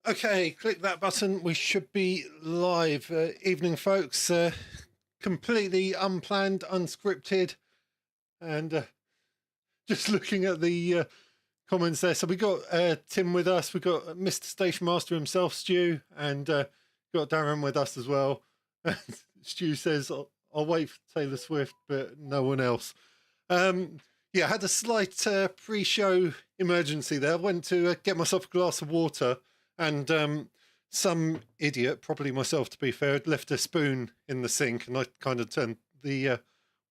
Okay, click that button. We should be live. Evening, folks. Completely unplanned, unscripted, and just looking at the comments there. So we got Tim with us. We got Mr. Station Master himself, Stu, and got Darren with us as well. Stu says, "I'll wait for Taylor Swift, but no one else." Yeah, I had a slight pre-show emergency there. I went to get myself a glass of water, and some idiot, probably myself to be fair, had left a spoon in the sink, and I kind of turned the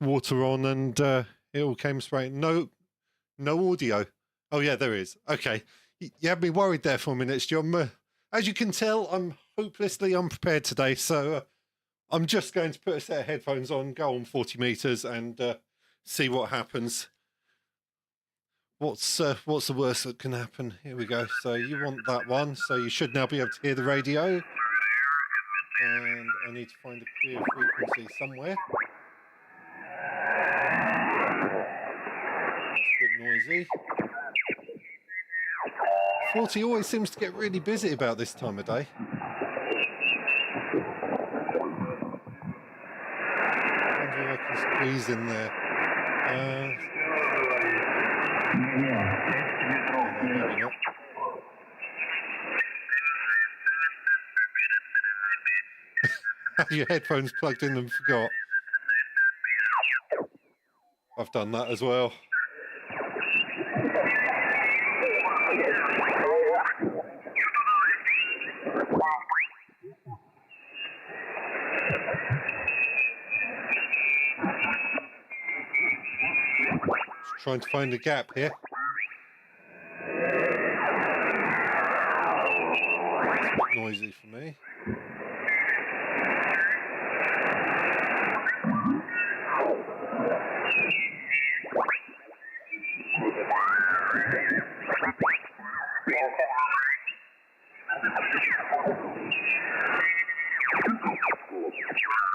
water on, and it all came straight. No audio. Oh yeah, there is. Okay, you had me worried there for a minute, Stu. As you can tell, I'm hopelessly unprepared today, so I'm just going to put a set of headphones on, go on 40 meters, and see what happens. What's the worst that can happen? Here we go. So you want that one, so you should now be able to hear the radio. And I need to find a clear frequency somewhere. That's a bit noisy. 40 always seems to get really busy about this time of day. I wonder if I can squeeze in there. Maybe not. Have your headphones plugged in and forgot? I've done that as well. Just trying to find a gap here. It's a bit noisy for me.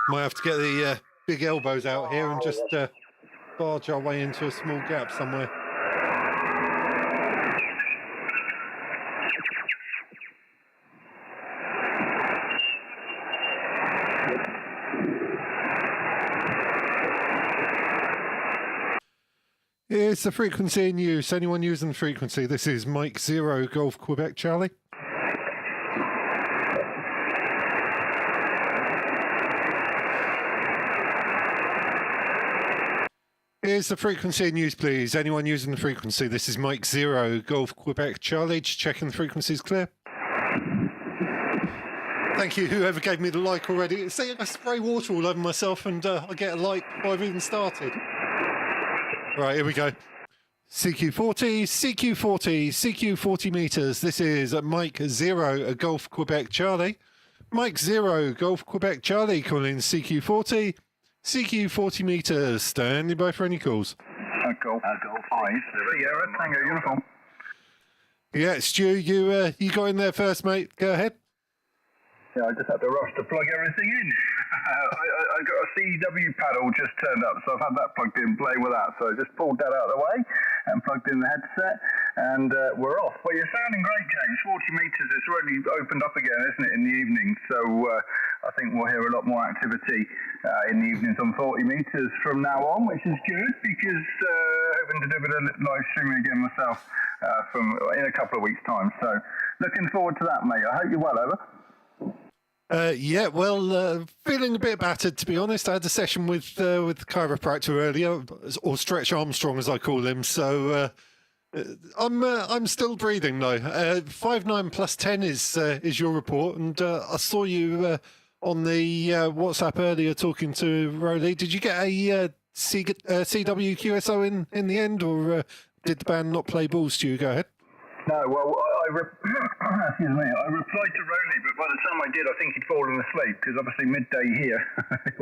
Might have to get the big elbows out here and just barge our way into a small gap somewhere. It's the frequency in use. Anyone using the frequency? This is Mike 0 Golf Quebec Charlie. Here's the frequency in use, please. Anyone using the frequency? This is Mike 0 Golf Quebec Charlie. Just checking the frequency's clear. Thank you, whoever gave me the like already. See, I spray water all over myself and I get a like before I've even started. Right, here we go. CQ40, CQ40, CQ40 meters. This is Mike 0 Golf Quebec Charlie. Mike 0 Golf Quebec Charlie calling CQ40. CQ40 meters. Standing by for any calls. Golf 5. Sierra Tango uniform. Yeah, Stu, you got in there first, mate. Go ahead. Yeah, I just had to rush to plug everything in. I got a CW paddle just turned up, so I've had that plugged in, playing with that. So I just pulled that out of the way and plugged in the headset, and we're off. Well, you're sounding great, James. 40 metres, it's already opened up again, isn't it, in the evening? So I think we'll hear a lot more activity in the evenings on 40 metres from now on, which is good, because hoping to do a bit of live streaming again myself in a couple of weeks' time. So looking forward to that, mate. I hope you're well, over. Yeah, well, feeling a bit battered, to be honest. I had a session with the chiropractor earlier, or Stretch Armstrong as I call him. So I'm still breathing though. 5'9" plus 10 is your report, and I saw you on the WhatsApp earlier talking to Rowley. Did you get a CW QSO in the end, or did the band not play balls to you? Go ahead. No, well, excuse me, I replied to Rowley, but by the time I did, I think he'd fallen asleep, because obviously midday here,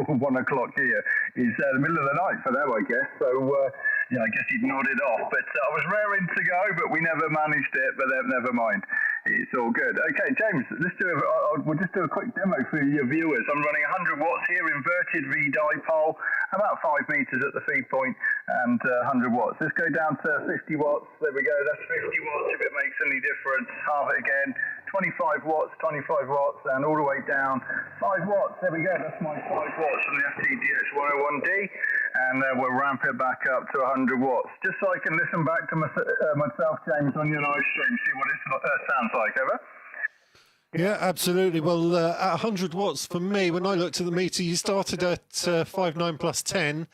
or 1 o'clock here, is the middle of the night for them, I guess. So, yeah, I guess he'd nodded off. But I was raring to go, but we never managed it, but never mind. It's all good. Okay, James, we'll just do a quick demo for your viewers. I'm running 100 watts here, inverted V-dipole, about 5 meters at the feed point, and 100 watts. Let's go down to 50 watts. There we go. That's 50 watts if it makes any difference. Halve it again. 25 watts, and all the way down 5 watts. There we go. That's my 5 watts from the FTDX 101D, and we'll ramp it back up to 100 watts, just so I can listen back to myself, James, on your live stream, see what it sounds like. Over. Yeah, absolutely. Well, at 100 watts for me, when I looked at the meter, you started at 5.9 plus 10,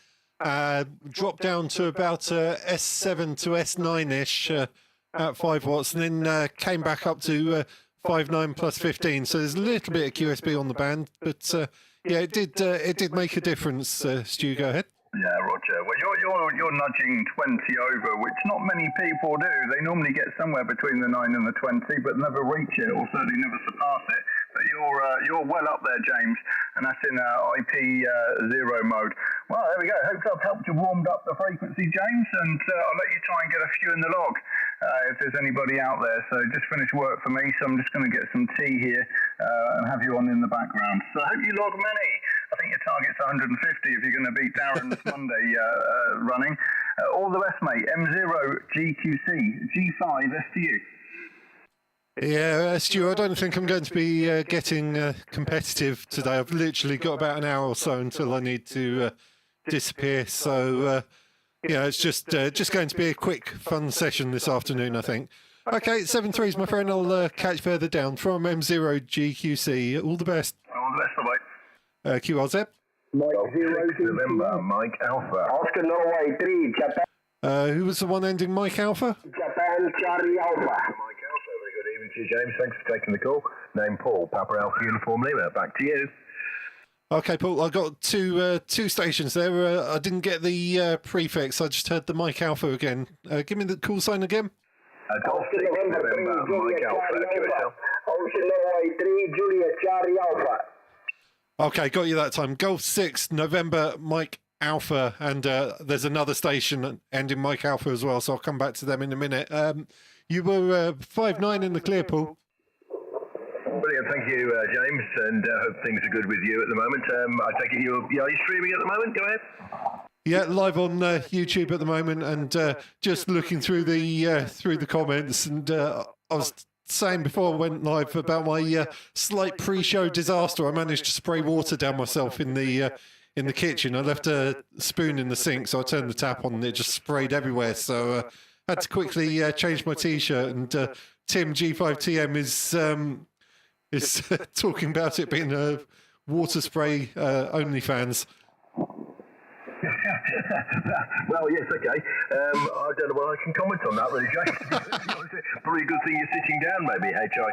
dropped down to about S7 to S9-ish at 5 watts, and then came back up to 5.9 plus 15. So there's a little bit of QSB on the band, but yeah, it did make a difference. Stu, go ahead. Yeah, Roger. Well, you're nudging 20 over, which not many people do. They normally get somewhere between the 9 and the 20, but never reach it, or certainly never surpass it. But you're well up there, James, and that's in IP0 mode. Well, there we go. Hope I've helped you warmed up the frequency, James, and I'll let you try and get a few in the log if there's anybody out there. So just finished work for me, so I'm just going to get some tea here and have you on in the background. So I hope you log many. I think your target's 150 if you're going to beat Darren's Monday running. All the best, mate. M0 GQC, G5 STU. Yeah, Stu, I don't think I'm going to be getting competitive today. I've literally got about an hour or so until I need to disappear. So, yeah, it's just going to be a quick, fun session this afternoon, I think. Okay, 7-3s, my friend. I'll catch further down from M0 GQC. All the best. All the best, bye-bye. QRZ. Mike 0 November, Mike Alpha. Oscar Norway 3, Japan. Who was the one ending Mike Alpha? Japan Charlie Alpha. Mike Alpha, very good evening to you, James. Thanks for taking the call. Name Paul, Papa Alpha Uniform Lima. Back to you. Okay, Paul, I got two stations there. I didn't get the prefix. I just heard the Mike Alpha again. Give me the call sign again. Golf 6 November, Mike Alpha. QSL. Oscar Norway 3, Julia Charlie Alpha. Okay, got you that time. Golf 6 November Mike Alpha, and there's another station ending Mike Alpha as well, so I'll come back to them in a minute. You were 5.9 in the clear, Paul. Brilliant, thank you, James, and hope things are good with you at the moment. I take it are you streaming at the moment? Go ahead. Yeah, live on YouTube at the moment, and just looking through the comments, and I was saying before I went live about my slight pre-show disaster. I managed to spray water down myself in the kitchen. I left a spoon in the sink, so I turned the tap on and it just sprayed everywhere. So I had to quickly change my t-shirt, and Tim G5TM is talking about it being a water spray OnlyFans. Well, yes, okay. I don't know what I can comment on that, really, James. Probably a good thing you're sitting down, maybe, HI.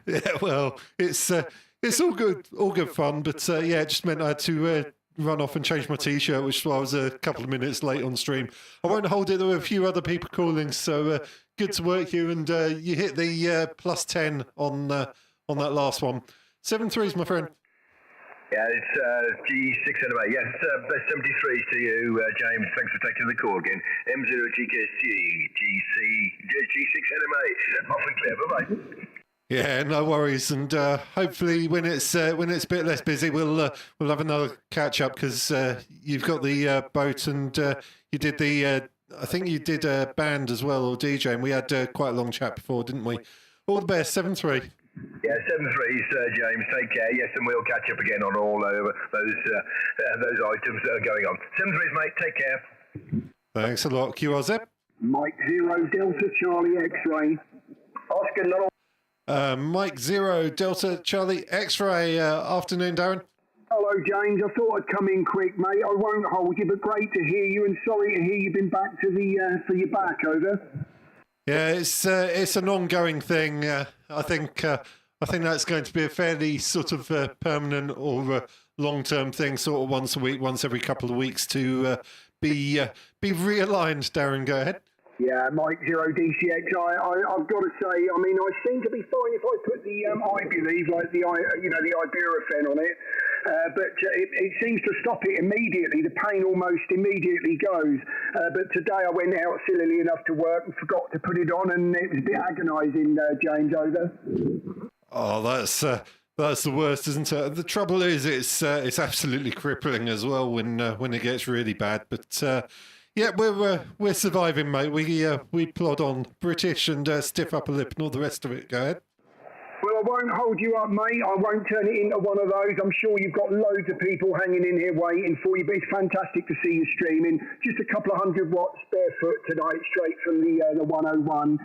Yeah, well, it's all good fun, but yeah, it just meant I had to run off and change my t-shirt, which I was a couple of minutes late on stream. I won't hold it. There were a few other people calling, so good to work you, and you hit the plus 10 on that last one. 7-3s, my friend. Yeah, it's G6 anyway. Yes, best 73s to you, James. Thanks for taking the call again. M0 GKC, G6 NMA. Off and clear. Bye-bye. Yeah, no worries, and hopefully when it's a bit less busy, we'll have another catch up, because you've got the boat, and you did the I think you did a band as well, or DJ, and we had quite a long chat before, didn't we? All the best, 7-3. Yeah, 7-3s, James. Take care. Yes, and we'll catch up again on all those items that are going on. 7-3s, mate. Take care. Thanks a lot, QRZ. Mike 0 Delta Charlie X-Ray. Oscar Norway. Mike 0 Delta Charlie X-Ray. Afternoon, Darren. Hello, James. I thought I'd come in quick, mate. I won't hold you, but great to hear you, and sorry to hear you've been back to the for your back, over. Yeah, it's an ongoing thing. I think that's going to be a fairly sort of permanent or long-term thing, sort of once a week, once every couple of weeks, to be realigned. Darren, go ahead. Yeah, Mike 0 DCX. I've got to say, I mean, I seem to be fine if I put the I believe, like the ibuprofen on it, but it seems to stop it immediately. The pain almost immediately goes. But today I went out sillily enough to work and forgot to put it on, and it was a bit agonising, James, over. Oh, that's the worst, isn't it? The trouble is, it's absolutely crippling as well when it gets really bad. But yeah, we're surviving, mate. We plod on, British and stiff upper lip and all the rest of it. Go ahead. won't hold you up, mate. I won't turn it into one of those. I'm sure you've got loads of people hanging in here waiting for you, but it's fantastic to see you streaming. Just a couple of 100 watts barefoot tonight, straight from the 101.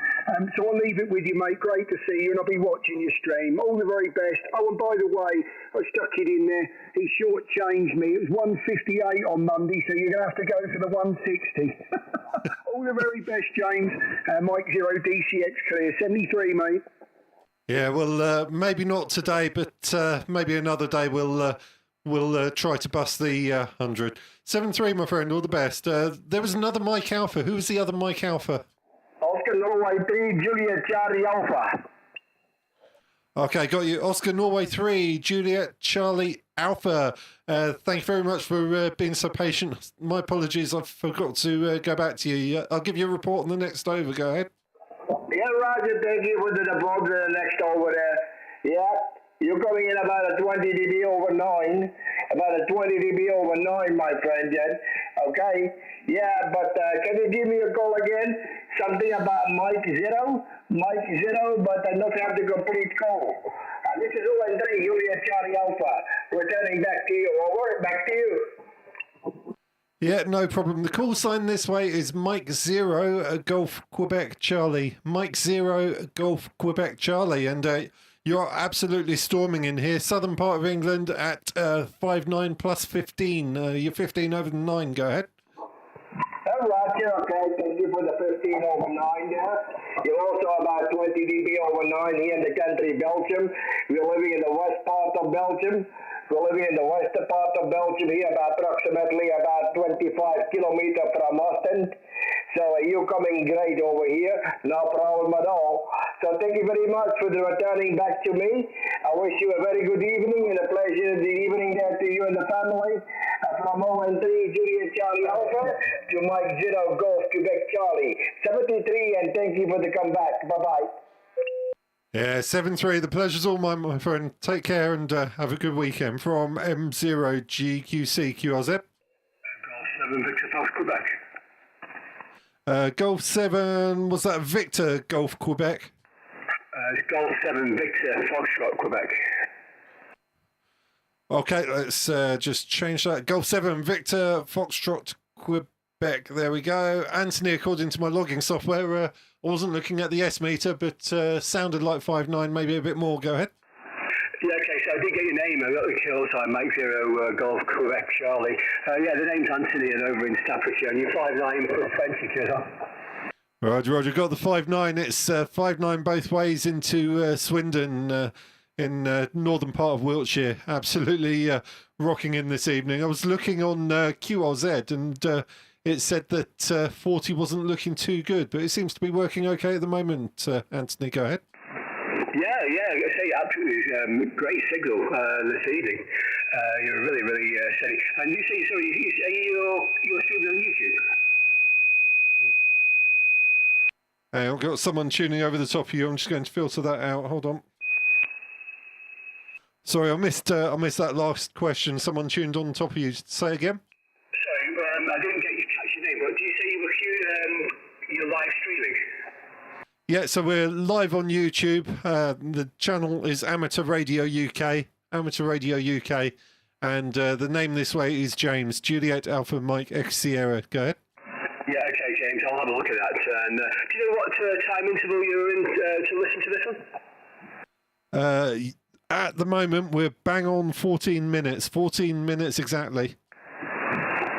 So I'll leave it with you, mate. Great to see you, and I'll be watching your stream. All the very best. Oh, and by the way, I stuck it in there. He shortchanged me. It was 158 on Monday, so you're going to have to go for the 160. All the very best, James. Mike Zero DCX clear. 73, mate. Yeah, well, maybe not today, but maybe another day we'll try to bust the 100. 7-3, my friend, all the best. There was another Mike Alpha. Who was the other Mike Alpha? Oscar Norway 3, Juliet Charlie Alpha. Okay, got you. Oscar Norway 3, Juliet Charlie Alpha. Thank you very much for being so patient. My apologies, I forgot to go back to you. I'll give you a report on the next over. Go ahead. Yeah, Roger, thank you for the report to the next over there. Yeah, you're coming in about a 20 dB over 9. About a 20 dB over 9, my friend, Jen. Okay? Yeah, but can you give me a call again? Something about Mike Zero, but I not have the complete call. This is ON3, Juliet Charlie Alpha. Returning back to you. Over, back to you. Yeah, no problem. The call sign this way is Mike Zero, Golf Quebec Charlie. Mike Zero, Golf Quebec Charlie. And you're absolutely storming in here. Southern part of England at 5-9 plus 15. You're 15 over the 9. Go ahead. Roger, okay. Thank you for the 15 over 9 there. You're also about 20 dB over 9 here in the country, Belgium. We're living in the west part of Belgium. We're living in the western part of Belgium here, approximately about 25 kilometers from Ostend. So you're coming great over here, no problem at all. So thank you very much for the returning back to me. I wish you a very good evening and a pleasure the evening there to you and the family. From ON3 Juliet Charlie Alpha to Mike Zero Golf Quebec Charlie. 73, and thank you for the comeback. Bye-bye. Yeah, 7-3. The pleasure's all mine, my friend. Take care and have a good weekend. From M0GQC QRZ. Golf 7 Victor Fox Quebec. Golf 7, was that Victor Golf Quebec? It's Golf 7 Victor Foxtrot Quebec. Okay, let's just change that. Golf 7 Victor Foxtrot Quebec. There we go. Anthony, according to my logging software, I wasn't looking at the S meter, but sounded like 5-9, maybe a bit more. Go ahead. Yeah, okay, so I did get your name. I got the kill sign, Mike Zero Golf Quebec Charlie. Yeah, the name's Anthony and over in Staffordshire, and you're 5'9" plus 20, kiddo. Roger. Got the 5-9. It's 5-9 both ways into Swindon in northern part of Wiltshire. Absolutely rocking in this evening. I was looking on QRZ and it said that 40 wasn't looking too good, but it seems to be working okay at the moment. Anthony, go ahead. Yeah, I say absolutely great signal this evening. You're really, really steady. And you say, sorry, you're streaming on YouTube? Hey, I've got someone tuning over the top of you. I'm just going to filter that out. Hold on. Sorry, I missed that last question. Someone tuned on top of you. Say again. Sorry, I didn't get you catch your name, but do you say you're live streaming? Yeah, so we're live on YouTube. The channel is Amateur Radio UK, and the name this way is James, Juliet Alpha Mike X Sierra. Go ahead. Yeah, okay, James, I'll have a look at that. And do you know what time interval you're in to listen to this one? At the moment, we're bang on 14 minutes. 14 minutes exactly.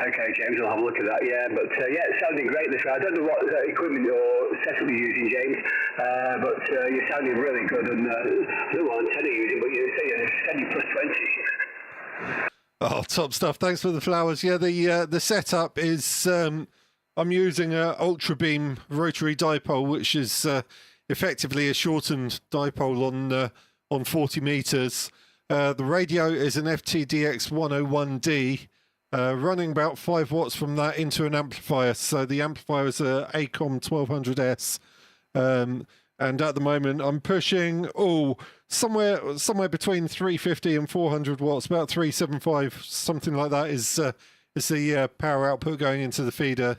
Okay, James, I'll have a look at that. Yeah, but yeah, it's sounding great this way. I don't know what equipment or setup you're using, James, but you're sounding really good. And I don't know what antenna you're using, but you say you're steady plus 20. Oh, top stuff. Thanks for the flowers. Yeah, the setup is I'm using a Ultra Beam rotary dipole, which is effectively a shortened dipole on 40 meters. The radio is an FTDX 101D. Running about 5 watts from that into an amplifier. So the amplifier is a ACOM 1200S. And at the moment, I'm pushing, somewhere between 350 and 400 watts, about 375, something like that is the power output going into the feeder.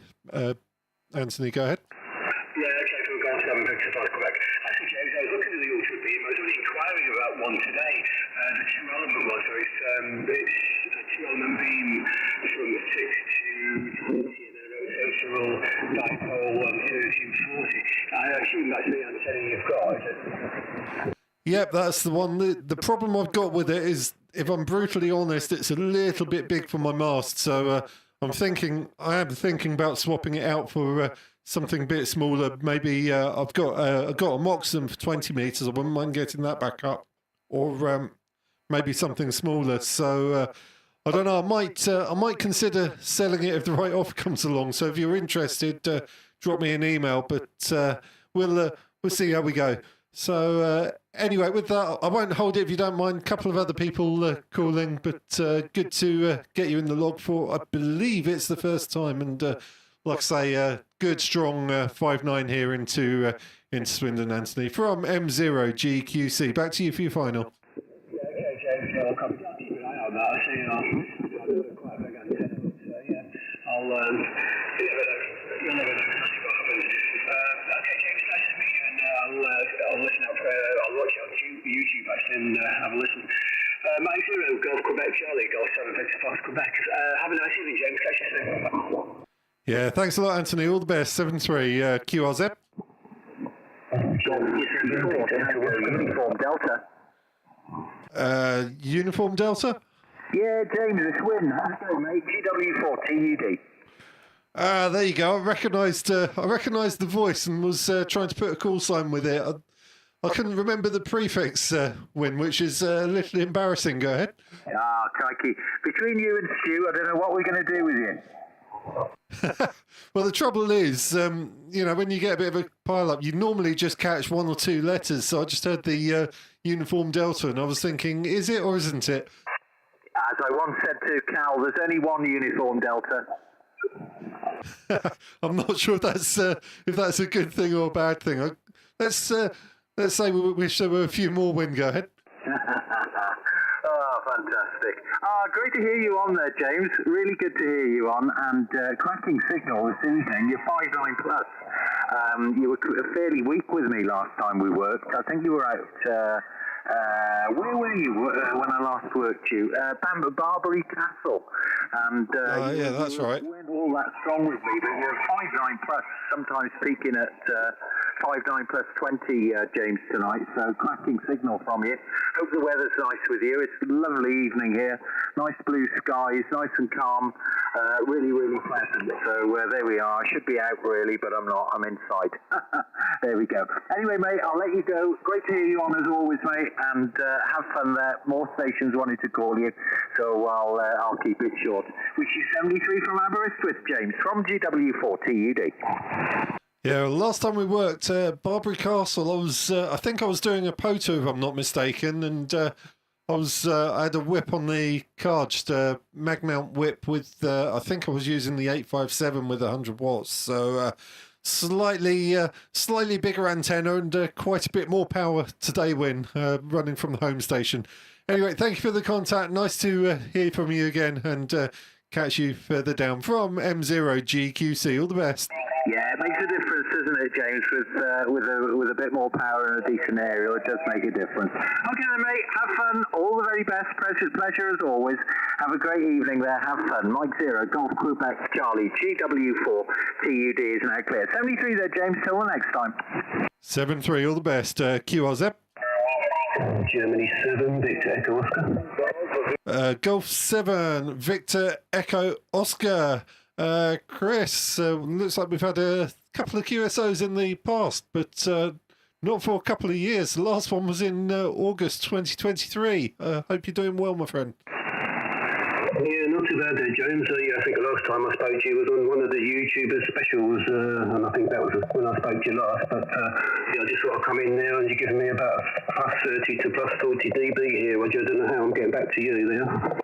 Anthony, go ahead. Yeah, okay, so we've got 7 Victor Fox Quebec. Actually, James, I was looking at the Ultra Beam. I was only inquiring about one today. The two-element one, so it's a two-element beam from 6 to 20 and a rotational dipole 130 and 40. I assume that's the antenna you've got, is it? Yep, that's the one. The problem I've got with it is, if I'm brutally honest, it's a little bit big for my mast. So I am thinking about swapping it out for something a bit smaller. Maybe I've got a Moxon for 20 meters. I wouldn't mind getting that back up, or maybe something smaller. So I don't know. I might consider selling it if the right offer comes along. So if you're interested, drop me an email. But we'll see how we go. So anyway, with that, I won't hold it if you don't mind. A couple of other people calling, but good to get you in the log for, I believe it's the first time. And like I say, good, strong 5-9 here into Swindon, Anthony, from M0GQC. Back to you for your final. Yeah, okay, James, I'll come keep an eye on that. I see I'll quite a big antenna, so yeah, I'll, you'll never know, see what happens. Okay, James, nice to meet you, and I'll listen out I'll watch you on YouTube actually and have a listen. Mike Zero, Golf Quebec Charlie, Golf 7 Victor Fox Quebec. Have a nice evening, James. Catch you soon. Yeah, thanks a lot, Anthony. All the best. 7-3 QRZ. Uniform Delta. Uniform Delta? Yeah, James, it's Win. How's it going, mate? GW4 TUD. There you go. I recognised the voice and was trying to put a call sign with it. I couldn't remember the prefix, Win, which is a little embarrassing. Go ahead. Ah, crikey. Between you and Stu, I don't know what we're going to do with you. Well, the trouble is, when you get a bit of a pile-up, you normally just catch one or two letters. So I just heard the Uniform Delta, and I was thinking, is it or isn't it? As I once said to Cal, there's only one Uniform Delta. I'm not sure if that's a good thing or a bad thing. Let's say we wish there were a few more. Win, go ahead. Oh, fantastic. Great to hear you on there, James. Really good to hear you on, and cracking signal this evening. You're 5-9 plus. You were fairly weak with me last time we worked. I think you were out... where were you when I last worked you? Barbary Castle. And yeah, that's right. You weren't all that strong with me, but you're 5-9 plus, sometimes peaking at 5-9 plus 20, James, tonight. So cracking signal from you. Hope the weather's nice with you. It's a lovely evening here. Nice blue skies, nice and calm. Really, really pleasant. So there we are. I should be out really, but I'm not. I'm inside. There we go. Anyway, mate, I'll let you go. Great to hear you on as always, mate. And have fun there. More stations wanted to call you, so I'll keep it short. Which is 73 from Aberystwyth, James, from GW4 TUD. Yeah, last time we worked Barbary Castle, I think I was doing a POTO, if I'm not mistaken, and I had a whip on the card, just a mag mount whip with I think I was using the 857 with 100 watts, so. Slightly bigger antenna and quite a bit more power today, Win, running from the home station. Anyway, thank you for the contact. Nice to hear from you again and catch you further down from M0GQC. All the best. Yeah, it makes a difference, doesn't it, James? With a bit more power and a decent aerial, it does make a difference. Okay, then, mate. Have fun. All the very best. Pleasure as always. Have a great evening there. Have fun. Mike Zero, Golf Quebec Charlie, GW4 TUD is now clear. 73 there, James. Till the next time. 7-3. All the best. QRZ. Germany 7, Victor Echo Oscar. Golf 7, Victor Echo Oscar. Chris, looks like we've had a couple of QSOs in the past, but not for a couple of years. The last one was in August 2023. Hope you're doing well, my friend. Yeah, not too bad there, James. I think the last time I spoke to you was on one of the YouTubers specials, and I think that was when I spoke to you last. But I just thought I'd come in there and you're giving me about plus 30 to plus 40 dB here, Roger. I don't know how I'm getting back to you there.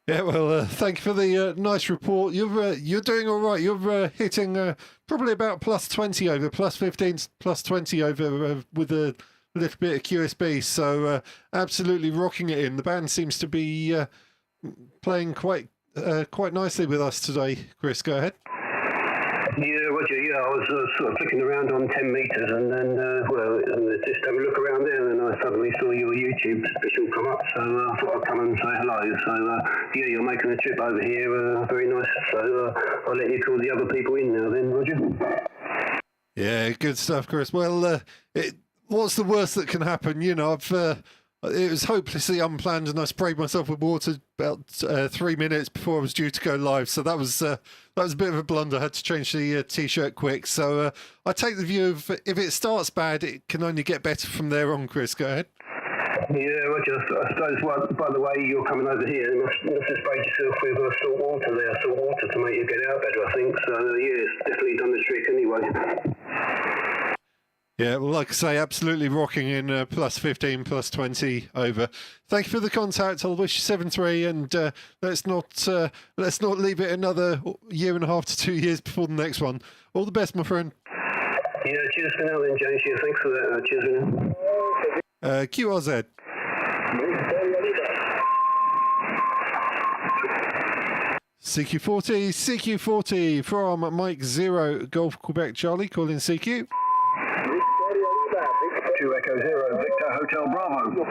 Yeah, well, thank you for the nice report. You're doing all right. You're hitting probably about plus 20 over, plus 15, plus 20 over with a little bit of QSB. So absolutely rocking it in. The band seems to be playing quite nicely with us today. Chris, go ahead. Yeah, Roger, I was sort of flicking around on 10 metres and then, just have a look around there and then I suddenly saw your YouTube special come up, so I thought I'd come and say hello. So, yeah, you're making a trip over here, very nice. So I'll let you call the other people in now then, Roger. Yeah, good stuff, Chris. Well, what's the worst that can happen? You know, it was hopelessly unplanned, and I sprayed myself with water about 3 minutes before I was due to go live. So that was a bit of a blunder. I had to change the t-shirt quick. So I take the view of if it starts bad, it can only get better from there on. Chris, go ahead. Yeah, Roger, I suppose, by the way you're coming over here, you must have sprayed yourself with salt water to make you get out better, I think. So, yeah, it's definitely done the trick anyway. Yeah, well, like I say, absolutely rocking in plus 15, plus 20 over. Thank you for the contact. I'll wish you 7-3, and let's not leave it another year and a half to 2 years before the next one. All the best, my friend. Yeah, cheers for now then, James. Yeah, thanks for that. Cheers for now. QRZ. CQ40 from Mike 0 Golf Quebec Charlie, calling CQ. 2 Echo 0 Victor Hotel Bravo.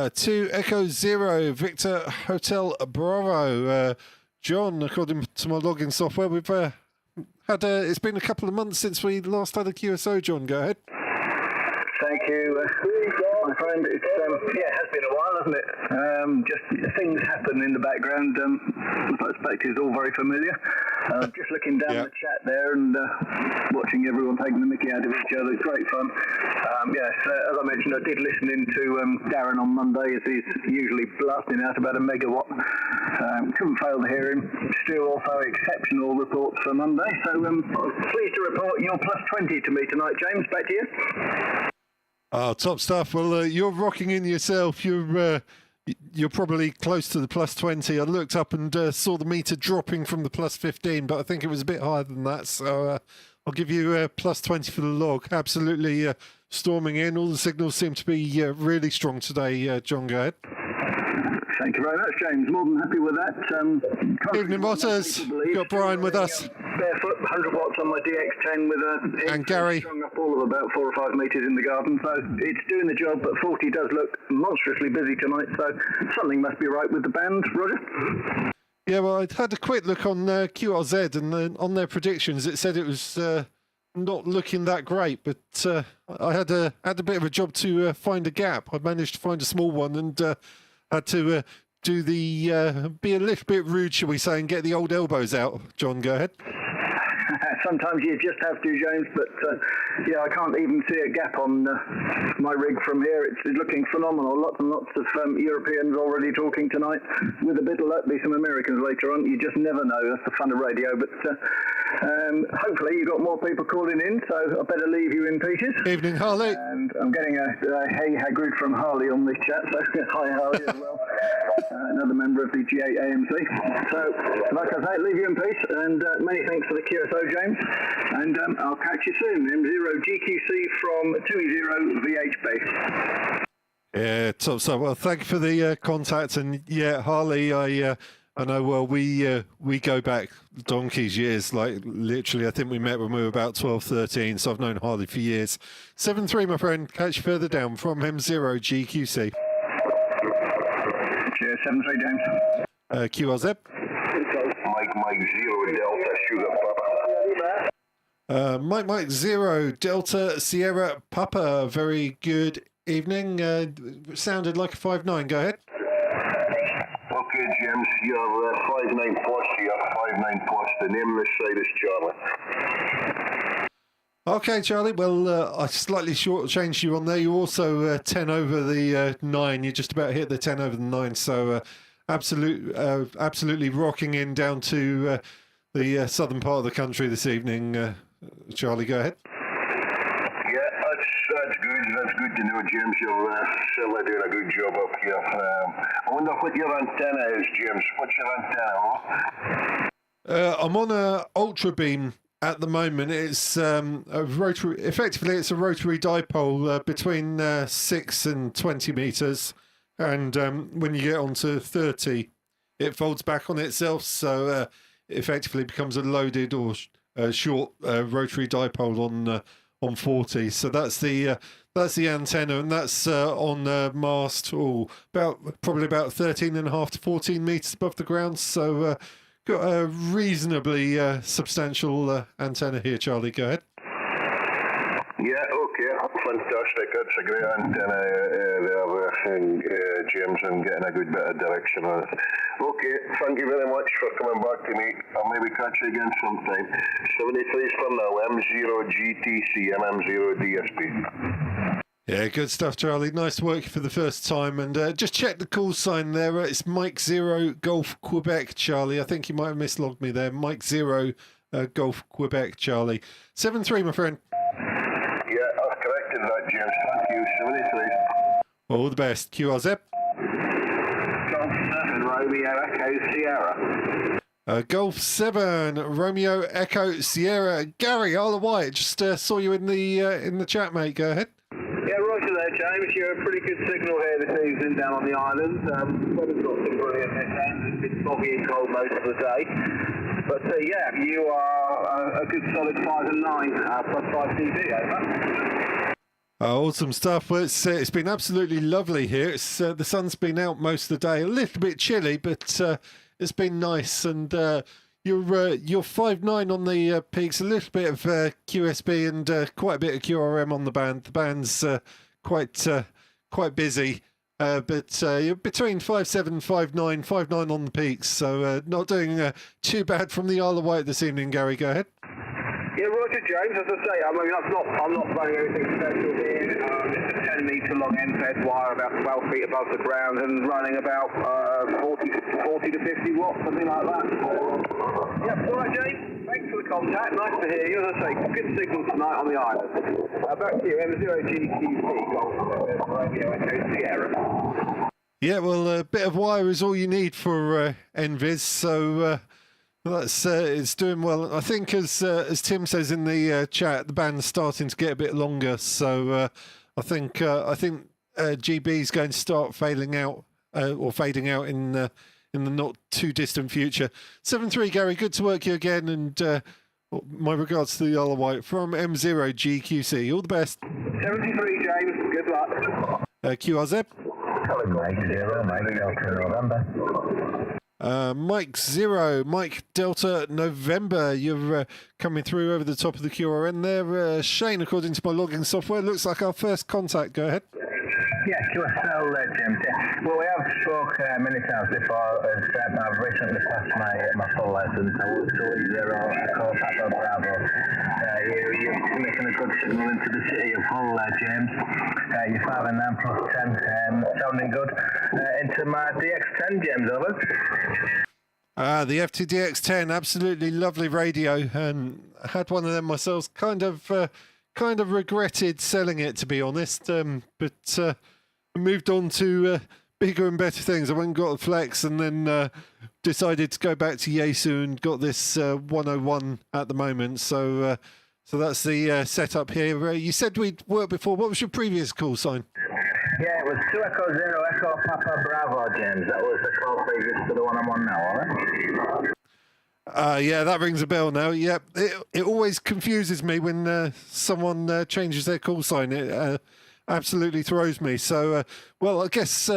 2 Echo 0 Victor Hotel Bravo. John, according to my login software, we've had it's been a couple of months since we last had a QSO. John, go ahead. Thank you, my friend. It has been a while, hasn't it? Just things happen in the background. I suspect it's all very familiar. Just looking down the chat there and watching everyone taking the mickey out of each other. It's great fun. Yes, as I mentioned, I did listen in to Darren on Monday, as he's usually blasting out about a megawatt. Couldn't fail to hear him. Still also exceptional reports for Monday. So pleased to report you're plus 20 to me tonight, James. Back to you. Oh, top stuff. Well, you're rocking in yourself. You're probably close to the plus 20. I looked up and saw the meter dropping from the plus 15, but I think it was a bit higher than that. So I'll give you plus 20 for the log. Absolutely storming in. All the signals seem to be really strong today. John, go ahead. Thank you very much, James. More than happy with that. Evening, Motters. Got Brian with us. Barefoot, 100 watts on my DX10 with a... And Gary. Strung up all of about 4 or 5 metres in the garden, so it's doing the job, but 40 does look monstrously busy tonight, so something must be right with the band. Roger? Yeah, well, I had a quick look on QRZ, and on their predictions, it said it was not looking that great, but I had a bit of a job to find a gap. I managed to find a small one, and had to do the be a little bit rude, shall we say, and get the old elbows out. John, go ahead. Sometimes you just have to, James, but I can't even see a gap on my rig from here. It's looking phenomenal. Lots and lots of Europeans already talking tonight. With a bit of luck, be some Americans later on. You just never know. That's the fun of radio. But hopefully you've got more people calling in, so I better leave you in pieces. Evening, Harley. And I'm getting a hey Hagrid from Harley on this chat, so hi Harley as well. Another member of the G8 AMC. So, like I say, leave you in peace, and many thanks for the QSO, James. And I'll catch you soon. M0 GQC from 20 VHB. Yeah, top stuff. Well, thank you for the contact. And yeah, Harley, I know. Well, we go back donkey's years. Like literally, I think we met when we were about 12, 13. So I've known Harley for years. 7-3, my friend. Catch you further down from M0 GQC. Cheers, 7-3, James. QRZ. Mike 0 Delta Sugar Papa. Mike 0 Delta Sierra Papa. Very good evening. Sounded like a 5-9. Go ahead. Okay, James, you're 5-9 plus here, 5-9 plus. The name of the site is Charlie. Okay, Charlie. Well, I slightly shortchanged you on there. You also 10 over the 9. You just about hit the 10 over the 9. So absolutely rocking in down to the southern part of the country this evening. Charlie, go ahead. Yeah, that's good. That's good to know, James. You're certainly doing a good job up here. I wonder what your antenna is, James. What's your antenna? I'm on a Ultra Beam at the moment. It's a rotary. Effectively, it's a rotary dipole between 6 and 20 meters, and when you get onto 30, it folds back on itself. So effectively becomes a loaded or short rotary dipole on 40. So that's the antenna, and that's on mast, probably about 13.5 to 14 meters above the ground. So got a reasonably substantial antenna here. Charlie, go ahead. Yeah, okay, fantastic. That's a great antenna there, James, and getting a good bit of direction on it. Okay, thank you very much for coming back to me. I'll maybe catch you again sometime. 73 for now, M0GTC and M0DSP. Yeah, good stuff, Charlie. Nice work for the first time. And just check the call sign there. It's Mike 0 Golf Quebec, Charlie. I think you might have mislogged me there. Mike 0 Golf Quebec, Charlie. 7-3, my friend. Yeah, I've corrected that, James. Thank you. 73. All the best. QRZ. Golf 7, Romeo Echo Sierra. Golf 7, Romeo Echo Sierra. Gary, Isle of Wight. Just saw you in the chat, mate. Go ahead. Yeah, roger there, James. You're a pretty good signal here this evening down on the island. Weather's not so brilliant this end. It's been foggy and cold most of the day. But yeah, you are a good solid 5 and 9 plus 5 dB, over. Awesome stuff. Well, it's been absolutely lovely here. It's the sun's been out most of the day. A little bit chilly, but it's been nice. And you're 5.9 on the peaks. A little bit of QSB and quite a bit of QRM on the band. The band's quite busy. But you're between 5.7, 5.9, 5.9 on the peaks. So not doing too bad from the Isle of Wight this evening. Gary, go ahead. Yeah, roger, James. As I say, I mean, I'm not running anything special here. It's a 10-metre long end-fed wire, about 12 feet above the ground, and running about 40 to 50 watts, something like that. Yeah, all right, James. Thanks for the contact. Nice to hear you. As I say, good signal tonight on the island. Back to you, M0GQC, Golf 7, Romeo Echo Sierra. Yeah, well, a bit of wire is all you need for NVIS, so that's it's doing well. I think, as Tim says in the chat, the band's starting to get a bit longer, so I think GB is going to start fading out in the not too distant future. 7-3, Gary. Good to work you again, and my regards to the Isle of Wight from M0GQC. All the best. 73, James. Good luck. QRZ. Mike 0, Mike Delta November. Mike 0, Mike Delta November. You're coming through over the top of the QRN there. Shane, according to my logging software, looks like our first contact. Go ahead. Yeah, QSL, James. Yeah. Well, we have spoke many times before. I've recently passed my full license. I was 0 Echo Papa Bravo. You're making a good signal into the city of Hull, James. You're 5 and 9 plus 10, sounding good. Into my DX10, James, over. The FTDX10, absolutely lovely radio, and I had one of them myself. Kind of regretted selling it, to be honest, but moved on to bigger and better things. I went and got the Flex, and then decided to go back to Yaesu and got this 101 at the moment. So that's the setup here. You said we'd worked before. What was your previous call sign? Yeah, it was 2 Echo 0 Echo Papa Bravo, James. That was the call previous to the one I'm on now, alright? Yeah, that rings a bell now. Yep, it always confuses me when someone changes their call sign. It absolutely throws me. So, well, I guess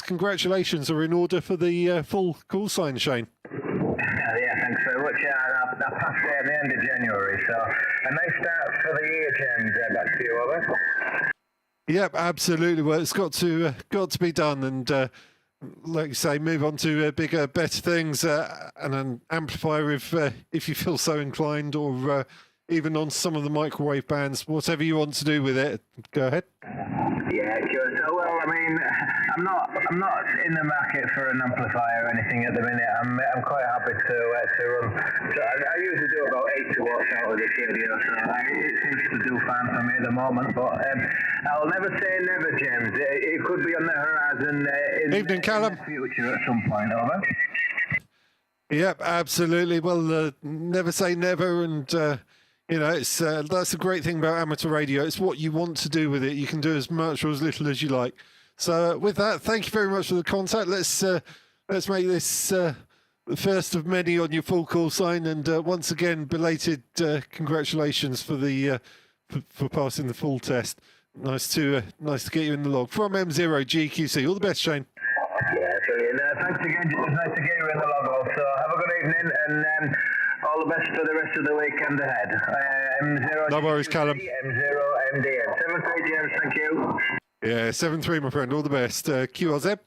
congratulations are in order for the full call sign, Shane. Yeah, thanks very much. Yeah, I passed it at the end of January, so a nice start for the year, James. Back to you, over. Yep, absolutely. Well, it's got to be done, and like you say, move on to bigger, better things, and an amplifier if you feel so inclined, or even on some of the microwave bands, whatever you want to do with it. Go ahead. Yeah, sure. So, well, I mean, I'm not in the market for an amplifier or anything at the minute. I'm quite happy to run. So I usually do about 80 watts out of this radio, so it seems to do fine for me at the moment. But I'll never say never, James. It could be on the horizon Evening, Callum. in the future at some point. Over. Yep, absolutely. Well, never say never, and it's that's the great thing about amateur radio. It's what you want to do with it. You can do as much or as little as you like. So with that, thank you very much for the contact. Let's make this the first of many on your full call sign. And once again, belated congratulations for the for passing the full test. Nice to get you in the log. From M0 GQC. All the best, Shane. Yeah, brilliant. Thanks again. It was nice to get you in the log also. Have a good evening and all the best for the rest of the weekend ahead. M0. No worries, Callum. M0 MDN. 7-3 James, thank you. Yeah, 7-3, my friend. All the best. QRZ.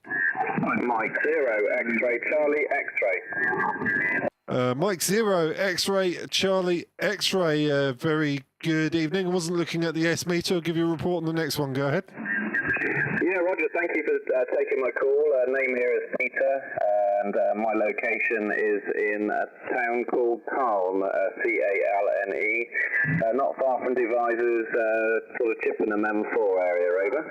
Mike 0, X-ray, Charlie, X-ray. Mike 0, X-ray, Charlie, X-ray. Very good evening. I wasn't looking at the S meter. I'll give you a report on the next one. Go ahead. Yeah, Roger, thank you for taking my call. Name here is Peter, and my location is in a town called Calne, C-A-L-N-E, not far from Devizes, sort of Chippenham M4 area, over.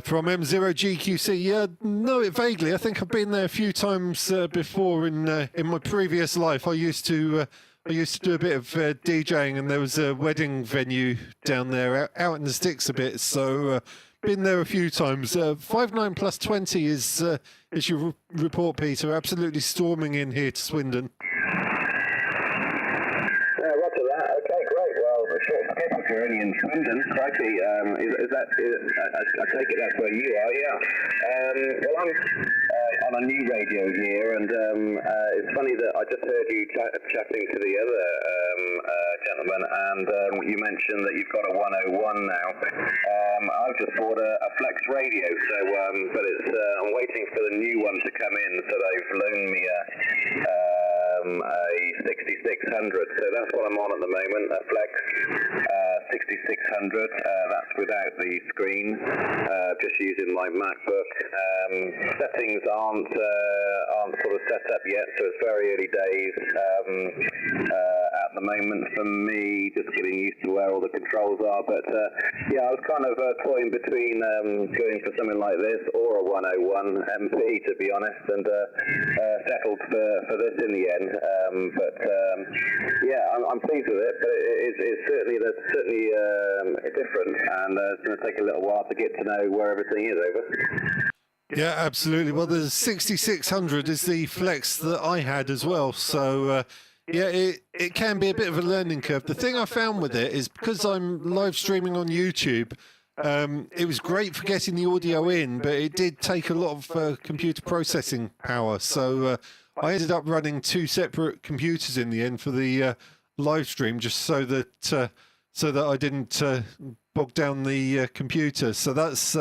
From M0 GQC, yeah, know it vaguely. I think I've been there a few times before in my previous life. I used to do a bit of DJing, and there was a wedding venue down there, out in the sticks a bit. So been there a few times. 59 plus 20 is your report, Peter. Absolutely storming in here to Swindon. Roger that. Okay, great. Well, the short skip if you're only in Swindon, crikey, I take it that's where you are, yeah. Well, I'm on a new radio here, and it's funny that I just heard you chatting to the other gentleman, and you mentioned that you've got a 101 now. I've just bought a Flex radio, so but it's I'm waiting for the new one to come in, so they've loaned me a 6600, so that's what I'm on at the moment, a Flex 6600, that's without the screen, just using my MacBook. Settings aren't sort of set up yet, so it's very early days at the moment for me, just getting used to where all the controls are, but yeah, I was kind of toying between going for something like this or a 101 MP, to be honest, and settled for this in the end. But yeah, I'm pleased with it. But it's certainly different, and it's going to take a little while to get to know where everything is. Over. Yeah, absolutely. Well, the 6600 is the Flex that I had as well. So yeah, it can be a bit of a learning curve. The thing I found with it is because I'm live streaming on YouTube. It was great for getting the audio in, but it did take a lot of computer processing power. So I ended up running two separate computers in the end for the live stream, just so that I didn't bog down the computer. So that's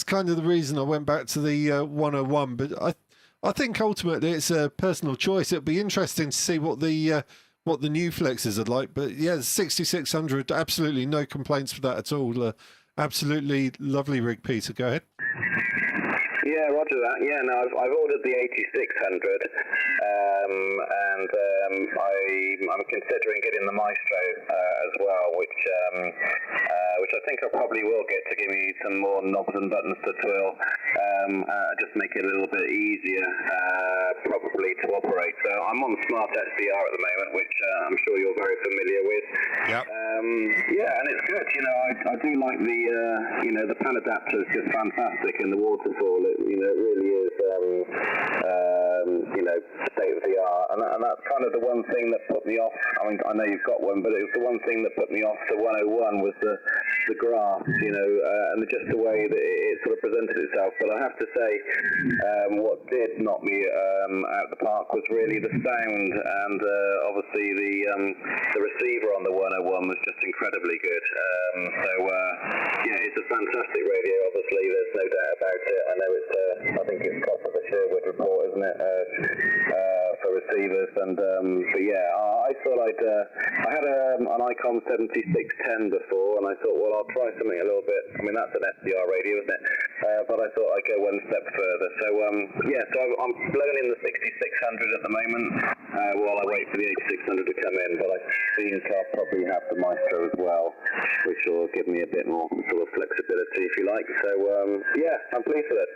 kind of the reason I went back to the 101. But I think ultimately it's a personal choice. It'll be interesting to see what the new Flexes are like. But yeah, the 6600, absolutely no complaints for that at all. Absolutely lovely rig, Peter. Go ahead. Yeah, roger that. Yeah, no, I've ordered the 8600, and I'm considering getting the Maestro as well, which I think I probably will get to give me some more knobs and buttons to twirl, just make it a little bit easier, probably to operate. So I'm on Smart SDR at the moment, which I'm sure you're very familiar with. Yep. Yeah, and it's good. You know, I do like the pan adapter is just fantastic, and the waterfall. It really is, state of the art, and that's kind of the one thing that put me off. I mean, I know you've got one, but it was the one thing that put me off the 101 was the grass, and just the way that it sort of presented itself. But I have to say, what did knock me out of the park was really the sound, and obviously the receiver on the 101 was just incredibly good. Yeah, it's a fantastic radio. Obviously, there's no doubt about it. I know it's I think it's top of the Sherwood report, isn't it, for receivers? And but yeah, I thought I had an Icon 7610 before, and I thought, well, I'll try something a little bit. I mean, that's an SDR radio, isn't it? But I thought I'd go one step further. So yeah, so I'm blown in the 6600 at the moment while I wait for the 8600 to come in. But I think I'll probably have the Maestro as well, which will give me a bit more sort of flexibility, if you like. So yeah, I'm pleased with it.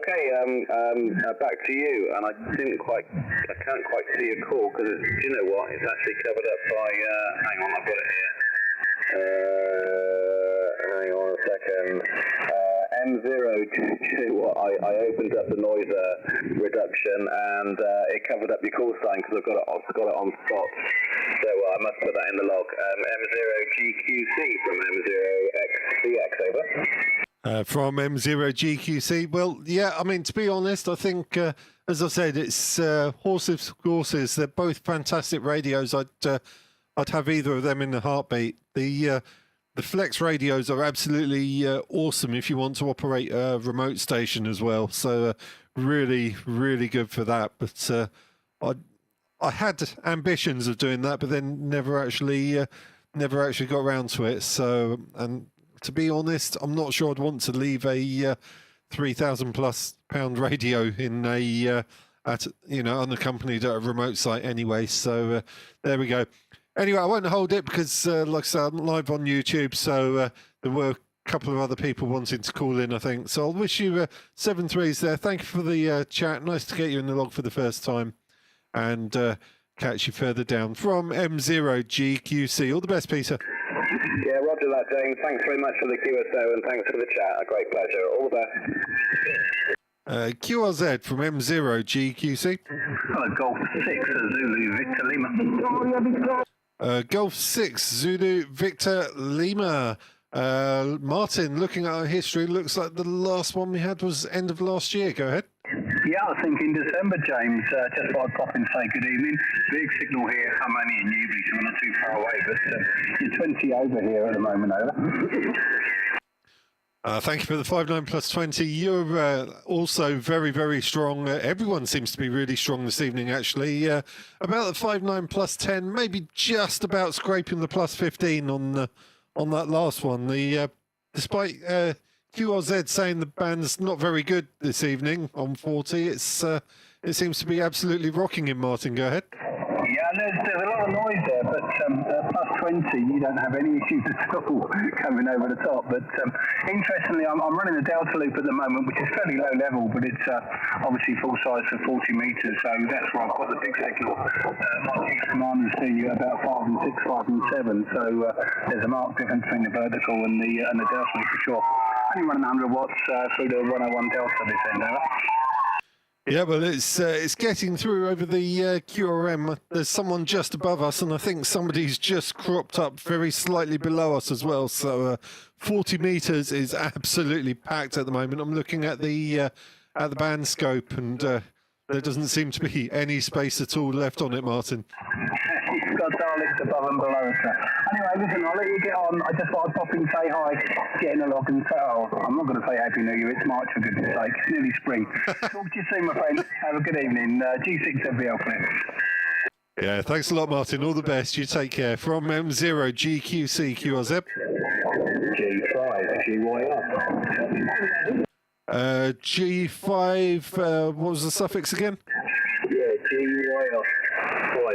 Okay, back to you. And I can't quite see a call because do you know what? It's actually covered up by. Hang on, I've got it here. Hang on a second. M0, do you know what? I opened up the noise reduction, and it covered up your call sign because I've got it on spot. So I must put that in the log. M0GQC from M0XCX, over. From M0GQC. Well, yeah, I mean, to be honest, I think, as I said, it's horses for courses. They're both fantastic radios. I'd have either of them in a heartbeat. The Flex radios are absolutely awesome if you want to operate a remote station as well. So really, really good for that. But I had ambitions of doing that, but then never actually got around to it. So, and to be honest, I'm not sure I'd want to leave a £3,000+ radio in a unaccompanied at a remote site anyway. So there we go. Anyway, I won't hold it because, like I said, I'm live on YouTube. So there were a couple of other people wanting to call in, I think. So I'll wish you 7 threes there. Thank you for the chat. Nice to get you in the log for the first time. And catch you further down from M0GQC. All the best, Peter. Yeah, roger that, James. Thanks very much for the QSO and thanks for the chat. A great pleasure. All the best. QRZ from M0GQC. Hello, Golf 6 Zulu Victor Lima. Golf 6 Zulu Victor Lima. Martin, looking at our history, looks like the last one we had was end of last year. Go ahead. Yeah, I think in December, James. Just thought I'd pop in and say good evening. Big signal here. I'm only in Newbury, so we're not too far away, but you're 20 over here at the moment, over. Thank you for the 59 plus 20. You're also very, very strong. Everyone seems to be really strong this evening, actually. About the 59 plus 10, maybe just about scraping the plus 15 on that last one. Despite QRZ saying the band's not very good this evening on 40, it seems to be absolutely rocking him, Martin. Go ahead. Yeah, there's a lot of noise there, but plus 20, you don't have any issues at all coming over the top. But interestingly, I'm running a Delta loop at the moment, which is fairly low level, but it's obviously full size for 40 metres, so that's where I've got the big signal. My fixed commanders see about 5 and 6, 5 and 7, so there's a marked difference between the vertical and the Delta loop for sure. Only running 100 watts through the 101 Delta this end, over. Yeah, well, it's getting through over the QRM. There's someone just above us, and I think somebody's just cropped up very slightly below us as well. So 40 metres is absolutely packed at the moment. I'm looking at the band scope, and there doesn't seem to be any space at all left on it, Martin. You've got Daleks above and below us. Anyway, listen, I'll let you get on. I just thought I'd pop in and say hi, get in the log and say, I'm not going to say Happy New Year, it's March for goodness sake, it's nearly spring. Talk to you soon, my friend. Have a good evening. G6FBL, please. Yeah, thanks a lot, Martin. All the best. You take care. From M0GQC QRZ. G5, GYR. G5, what was the suffix again? Yeah, GYR.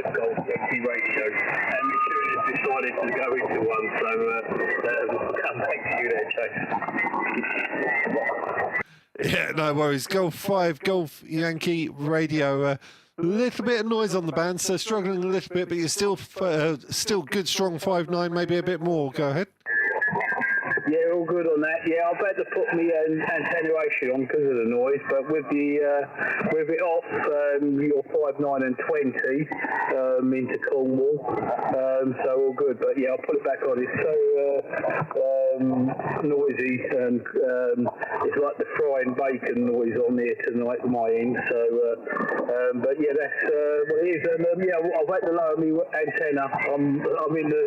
5 Golf Yankee radio. And Mitchell decided to go into one, so we'll come back to you there, Chase. Yeah, no worries. Golf 5, Golf Yankee radio. A little bit of noise on the band, so struggling a little bit, but you're still good, strong 5.9, maybe a bit more. Go ahead. Yeah, all good on that. Yeah, I've had to put my attenuation on because of the noise, but with it off, you're 5.9 and 20 into Cornwall, so all good. But yeah, I'll put it back on. It's so noisy, and it's like the frying bacon noise on there tonight at my end. So, but yeah, that's what it is. And yeah, I've had to lower my antenna. I'm in the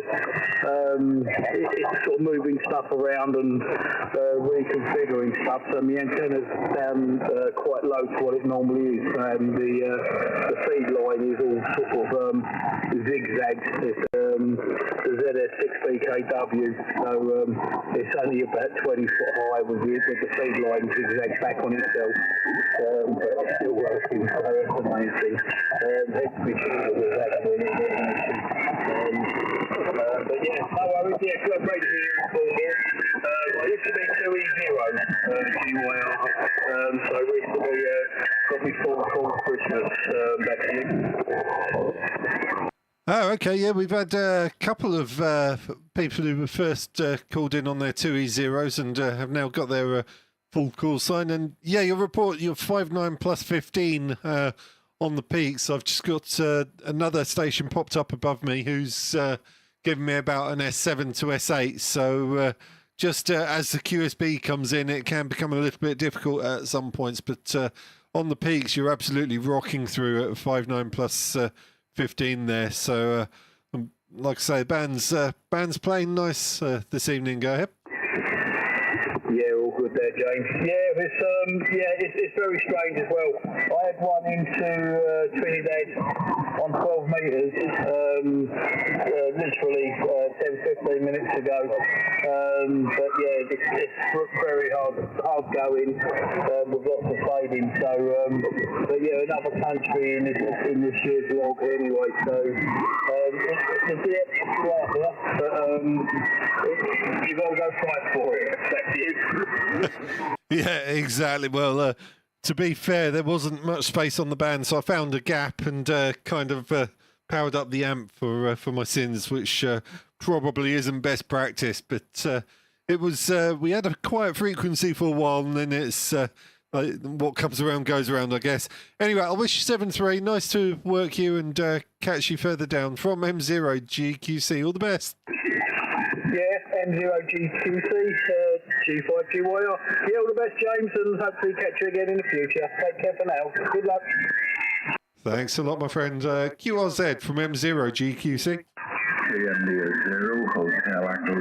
it's sort of moving stuff around and reconfiguring stuff, so my antenna's down quite low to what it normally is, and the feed line is all sort of zigzagged. It's the ZS6BKW, so it's only about 20 foot high with it, but the feed line zigzags back on itself, but it's still working, so that's the main thing. Let's be sure that we're having an issue. But yeah, no worries, yeah, great to hear you all here. I used to be 2E0 GYR, so recently got me for Christmas back to you. Oh, okay, yeah, we've had a couple of people who were first called in on their 2E0s and have now got their full call sign. And yeah, your report, your 5.9 plus 15 on the peaks. I've just got another station popped up above me who's giving me about an S7 to S8. So just as the QSB comes in, it can become a little bit difficult at some points. But on the peaks, you're absolutely rocking through at 5.9 plus 15 there. So like I say, band's playing nice this evening. Go ahead. Yeah, all good there, James. It's very strange as well. I had one into Trinidad on 12 metres, literally 10-15 minutes ago. But yeah, it's very hard going with lots of fading. So, but yeah, another country in this year's log anyway. So it's a bit right there, but you've got to go fight for it. That's it. Yeah, exactly. Well, to be fair, there wasn't much space on the band, so I found a gap and kind of powered up the amp for my sins, which probably isn't best practice. But it was we had a quiet frequency for a while, and then it's like what comes around goes around, I guess. Anyway, I wish you 7-3. Nice to work you and catch you further down from M0GQC. All the best. Yeah, M0GQC, G5GYR. Yeah, all the best, James, and hopefully catch you again in the future. Take care for now. Good luck. Thanks a lot, my friend. QRZ from M0GQC. India 0, Hotel Echo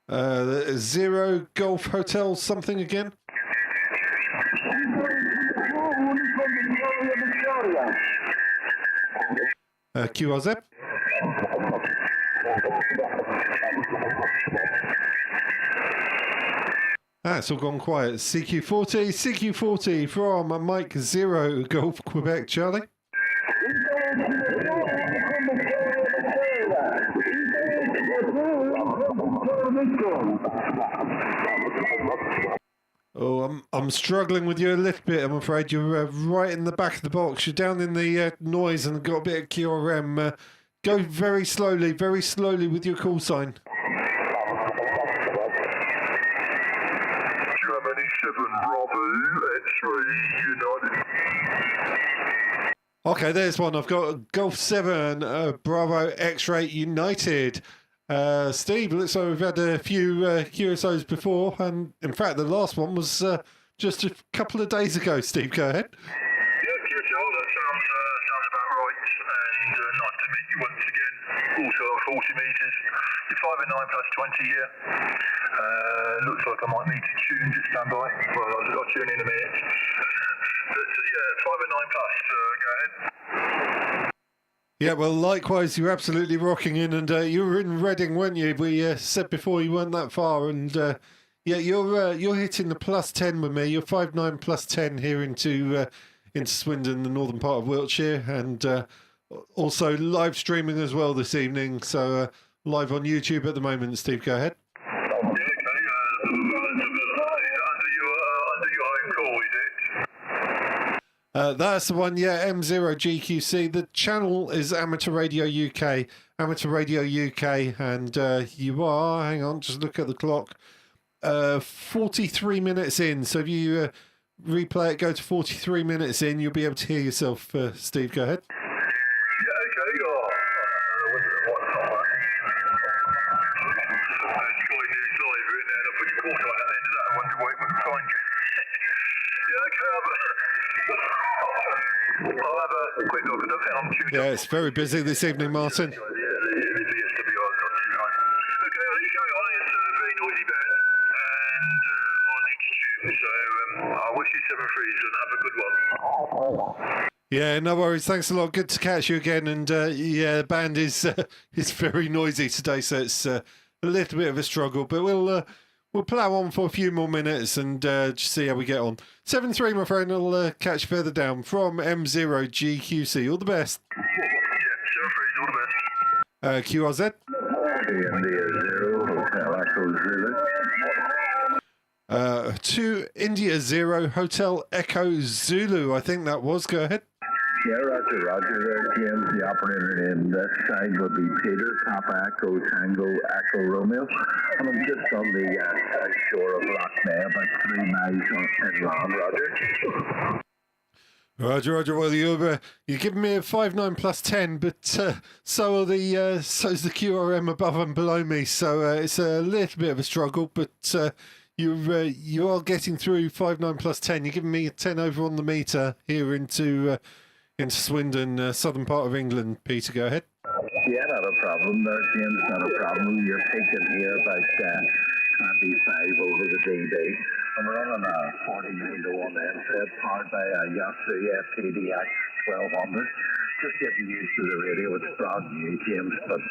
0. 0 Golf Hotel something again. QRZ. It's all gone quiet. CQ40 from Mike 0 Golf Quebec Charlie. Oh, I'm struggling with you a little bit, I'm afraid. You're right in the back of the box. You're down in the noise and got a bit of QRM. Go very slowly with your call sign. Germany 7 Bravo, X-ray United. Okay, there's one. I've got Golf 7 Bravo X-ray United. Steve, looks like we've had a few QSOs before, and in fact the last one was just a couple of days ago. Steve, go ahead. Yeah, QSO, that sounds about right, and nice to meet you once again. Also 40 metres, you're 5 and 9 plus 20 here. Looks like I might need to tune, just stand by. Well, I'll tune in a minute. But yeah, 5 and 9 plus, go ahead. Yeah, well, likewise, you're absolutely rocking in, and you were in Reading, weren't you? We said before you weren't that far, and yeah, you're hitting the plus 10 with me. You're 5.9 plus 10 here into Swindon, the northern part of Wiltshire, and also live streaming as well this evening. So live on YouTube at the moment. Steve, go ahead. That's the one, yeah, M0GQC. The channel is Amateur Radio UK, and you are, hang on, just look at the clock, 43 minutes in. So if you replay it, go to 43 minutes in, you'll be able to hear yourself. Steve, go ahead. Yeah, okay. Sky News Live written there, and I'll put your quarter on at the end of that. I wonder where we can find you. Yeah, okay. I'll have a quick look. I don't think I'm tuned. Yeah, it's very busy this evening, Martin. Okay, I'll let you carry on. It's a very noisy band, and I'll need to tune. So I wish you 7 threes and have a good one. Yeah, no worries. Thanks a lot. Good to catch you again. And yeah, the band is very noisy today, so it's a little bit of a struggle. But we'll plough on for a few more minutes and just see how we get on. 7-3, my friend. I'll catch you further down from M0GQC. All the best. Yeah, 7 threes. All the best. QRZ. To India 0 Hotel Echo Zulu. I think that was. Go ahead. Yeah, Roger. James, the operator in this side will be Peter, Papa Echo, Tango, Echo Romeo. And I'm just on the south shore of Loch Ness, about 3 miles inland, Roger. Roger. Well, you're giving me a 5.9 plus 10, but so are so's the QRM above and below me. So it's a little bit of a struggle, but you are getting through 5.9 plus 10. You're giving me a 10 over on the meter here into Swindon, southern part of England. Peter, go ahead. Yeah, not a problem there, James, not a problem. You're taking here about 25 over the DB. And we're on a 49 to 1 MFed powered by a Yasu FTDX 1200. Just getting used to the radio. It's brand new, James, but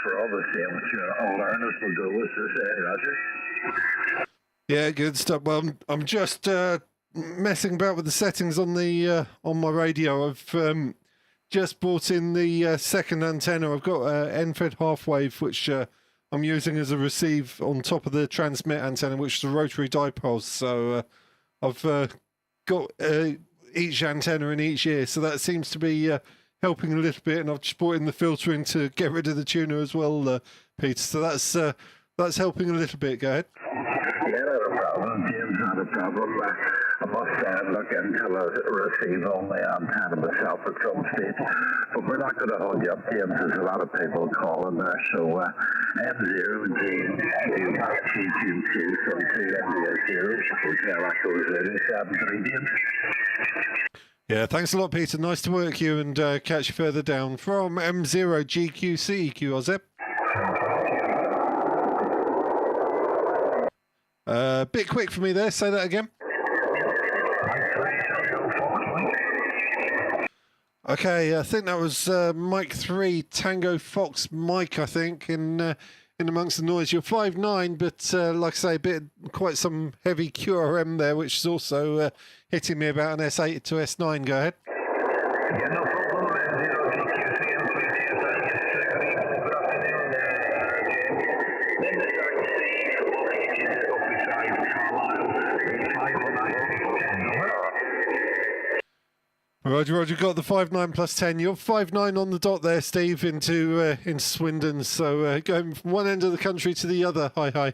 for all the same, I'll learn as we'll go, as they say, Roger. Yeah, good stuff. Well, I'm just messing about with the settings on the on my radio. I've just brought in the second antenna. I've got NFED half-wave, which I'm using as a receive on top of the transmit antenna, which is a rotary dipole. So I've got each antenna in each ear, so that seems to be helping a little bit. And I've just brought in the filtering to get rid of the tuner as well, Peter. So that's helping a little bit. Go ahead. Yeah, not a problem, James, not a problem. I must look into a receive only antenna myself at some stage. But we're not going to hold you up, James. There's a lot of people calling there. So M0G2QQ, so 2 India 0, Hotel Echo 073, James. Yeah, thanks a lot, Peter. Nice to work you and catch you further down from M0GQC, QRZ. Bit quick for me there. Say that again. Okay, I think that was Mike 3 Tango Fox Mike. I think in amongst the noise. You're 5.9, but like I say, quite some heavy QRM there, which is also hitting me about an S8 to S9. Go ahead. Yeah, no problem. M0GQC and 3TFM. Yes, good evening, good afternoon, James. Then the start to see located up beside Carlisle, 509. Roger, got the 5.9 plus 10. You're 5.9 on the dot there, Steve, into Swindon. So going from one end of the country to the other. Hi.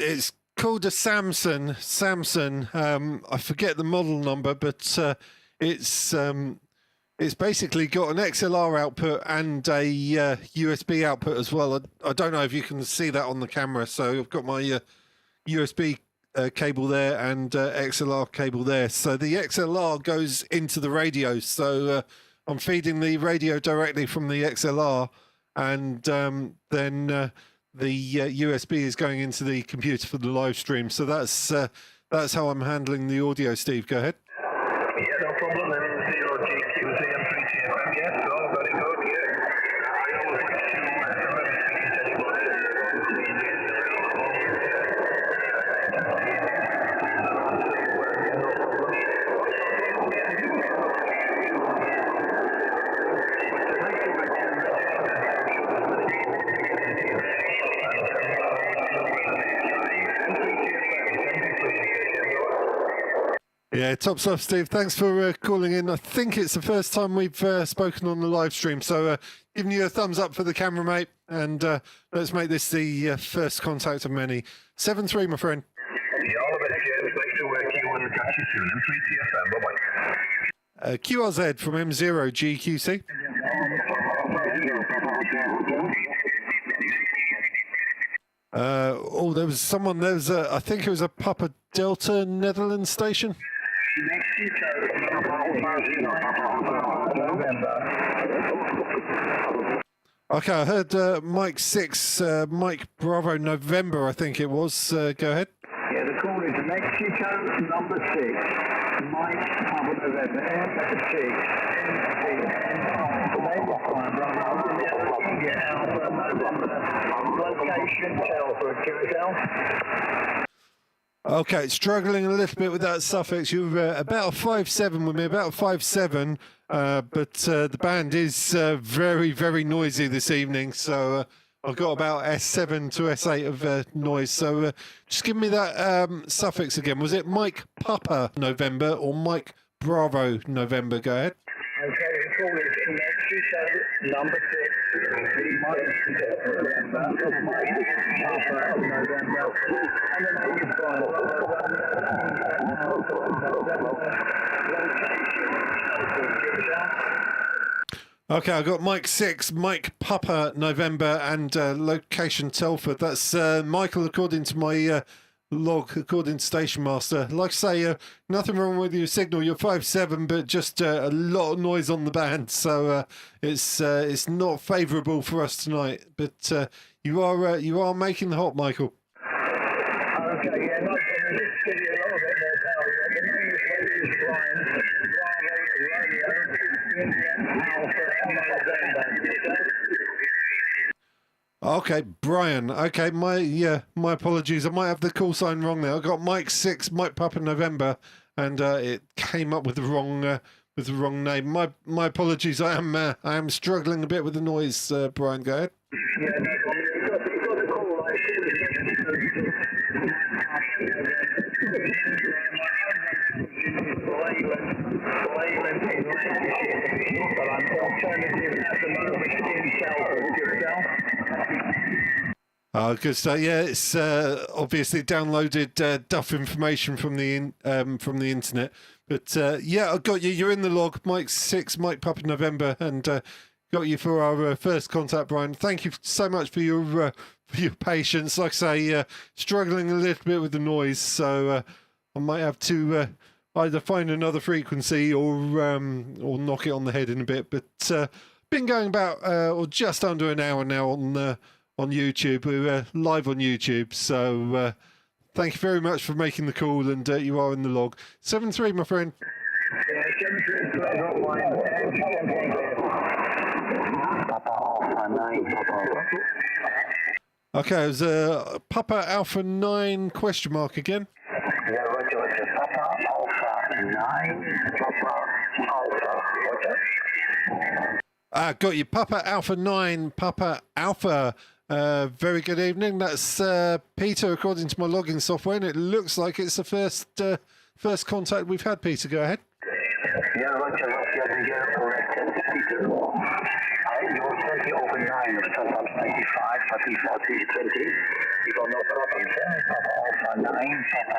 It's called a Samson. I forget the model number, but it's basically got an XLR output and a USB output as well. I don't know if you can see that on the camera. So I've got my USB cable there and XLR cable there. So the XLR goes into the radio. So I'm feeding the radio directly from the XLR, and then the USB is going into the computer for the live stream. So that's how I'm handling the audio. Steve, go ahead. Yeah, no problem. M0GQC and 3TFM. Yes, all very good. Yeah, I always like to remember speaking to anybody. Yeah, top stuff, Steve. Thanks for calling in. I think it's the first time we've spoken on the live stream, so giving you a thumbs up for the camera, mate, and let's make this the first contact of many. 7-3, my friend. Yeah, all the best, James. Nice to work you and catch you soon. M3TFM, bye-bye. QRZ from M0GQC. There was someone. I think it was a Papa Delta Netherlands station. Okay, I heard Mike 6, Mike Bravo November, I think it was. Go ahead. Yeah, the call is Mexico number 6, Mike Bravo November, 6, location, Telford, QSL. Okay, struggling a little bit with that suffix. You're about a 5'7" with me, about 5'7", but the band is very, very noisy this evening. So I've got about S7 to S8 of noise. So just give me that suffix again. Was it Mike Papa November or Mike Bravo November? Go ahead. Okay, the call is Mexico number 6. Mike November, Papa November, and the name is Okay, I got Mike 6, Mike Papa November, and location Telford. That's Michael, according to my log, according to Station Master. Like I say, nothing wrong with your signal. You're 5'7", but just a lot of noise on the band, so it's not favourable for us tonight. But you are making the hot, Michael. Okay, yeah, no problem. Just give you a little bit more power. The name is Brian. Okay, Brian. Okay, my apologies. I might have the call sign wrong there. I got Mike 6, Mike Papa November, and it came up with the wrong name. My apologies. I am struggling a bit with the noise. Brian, go ahead. Yeah, no problem. You've got the call right. But I'm alternative at the moment in Telford. Good stuff. Yeah, it's obviously downloaded duff information from the internet. But yeah, I got you. You're in the log. Mike 6, Mike Papa November, and got you for our first contact, Brian. Thank you so much for your patience. Like I say, struggling a little bit with the noise, so I might have to either find another frequency or knock it on the head in a bit. But been going about or just under an hour now on YouTube. We're live on YouTube, so thank you very much for making the call, and you are in the log. 7-3, my friend. Yeah, 7-3, I got mine. Papa Alpha 9, Papa. Okay, it was Papa Alpha 9 question mark again. Yeah, Roger. Papa Alpha 9, Papa Alpha, Roger. Got you. Papa Alpha 9, Papa Alpha. Very good evening. That's Peter, according to my logging software, and it looks like it's the first contact we've had. Peter, go ahead. Yeah, Roger, you're correct. Peter, you're 20 over 9 of Startup 95, but default is 20. You got no problems, eh? Papa Alpha 9, Papa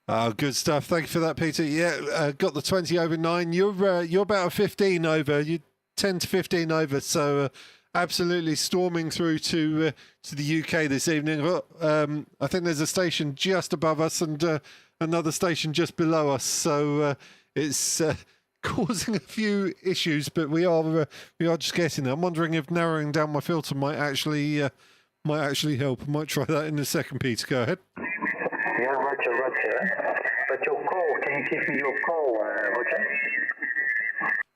Alpha. Good stuff. Thank you for that, Peter. Yeah, got the 20 over 9. You're about a 15 over. You 10 to 15 over. So absolutely storming through to the UK this evening. I think there's a station just above us and another station just below us. So it's causing a few issues, but we are just getting there. I'm wondering if narrowing down my filter might actually help. I might try that in a second. Peter, go ahead. Yeah, Roger. But your call, can you give me your call, Roger?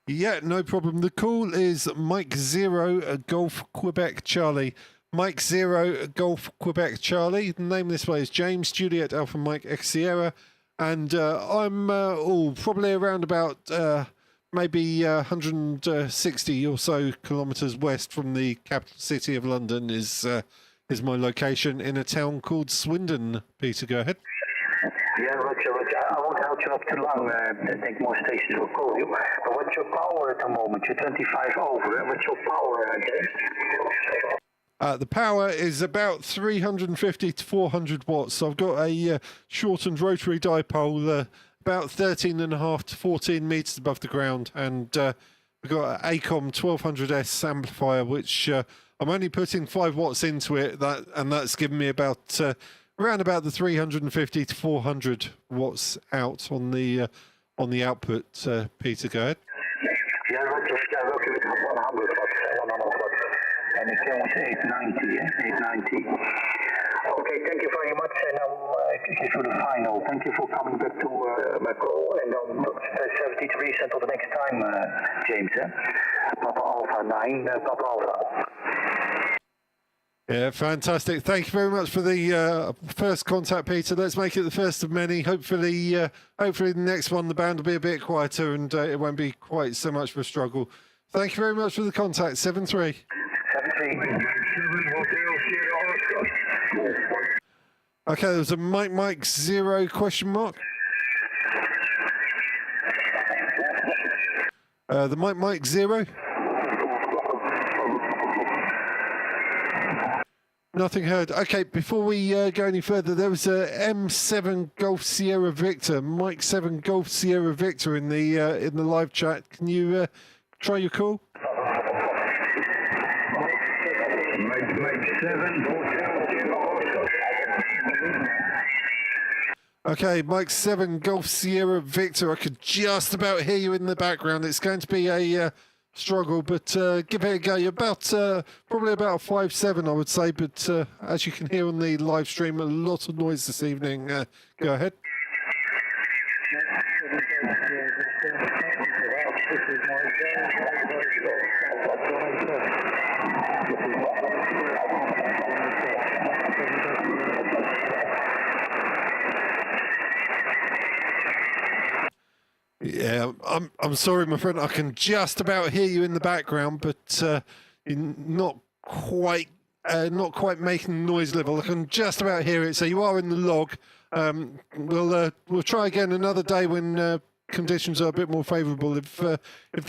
Yeah, no problem. The call is Mike 0 Golf Quebec Charlie. Mike 0 Golf Quebec Charlie. The name this way is James Juliet Alpha Mike X Sierra, and I'm probably around about maybe 160 or so kilometres west from the capital city of London is my location in a town called Swindon. Peter, go ahead. Yeah, Roger. I won't hold you up too long. I think more stations will call you. But what's your power at the moment? You're 25 over. What's your power, James? The power is about 350 to 400 watts. So I've got a shortened rotary dipole, about 13.5 to 14 metres above the ground. And we've got an ACOM 1200S amplifier, which I'm only putting 5 watts into it. That's given me about around about the 350 to 400 watts out on the output. Peter, go ahead. Yeah, Roger. I'm working with 100 watts, and it counts 890, yeah? 890. Okay, thank you very much, and I'll for the final. Thank you for coming back to my call, and I'll 73 until the next time, James, eh? Papa Alpha 9, Papa Alpha. Yeah, fantastic. Thank you very much for the first contact, Peter. Let's make it the first of many. Hopefully, hopefully the next one, the band will be a bit quieter and it won't be quite so much of a struggle. Thank you very much for the contact. 7-3. 17. Okay, there was a Mike 0 question mark. The Mike 0. Nothing heard. Okay, before we go any further, there was a M7 Golf Sierra Victor, Mike 7 Golf Sierra Victor in the live chat. Can you try your call? Mike 7. Okay, Mike 7 Golf Sierra Victor. I could just about hear you in the background. It's going to be a struggle, but give it a go. You're about probably about 5'7", I would say, but as you can hear on the live stream, a lot of noise this evening. Go ahead. Yeah, I'm sorry, my friend. I can just about hear you in the background, but you're not quite making the noise level. I can just about hear it. So you are in the log. We'll try again another day when conditions are a bit more favourable. If the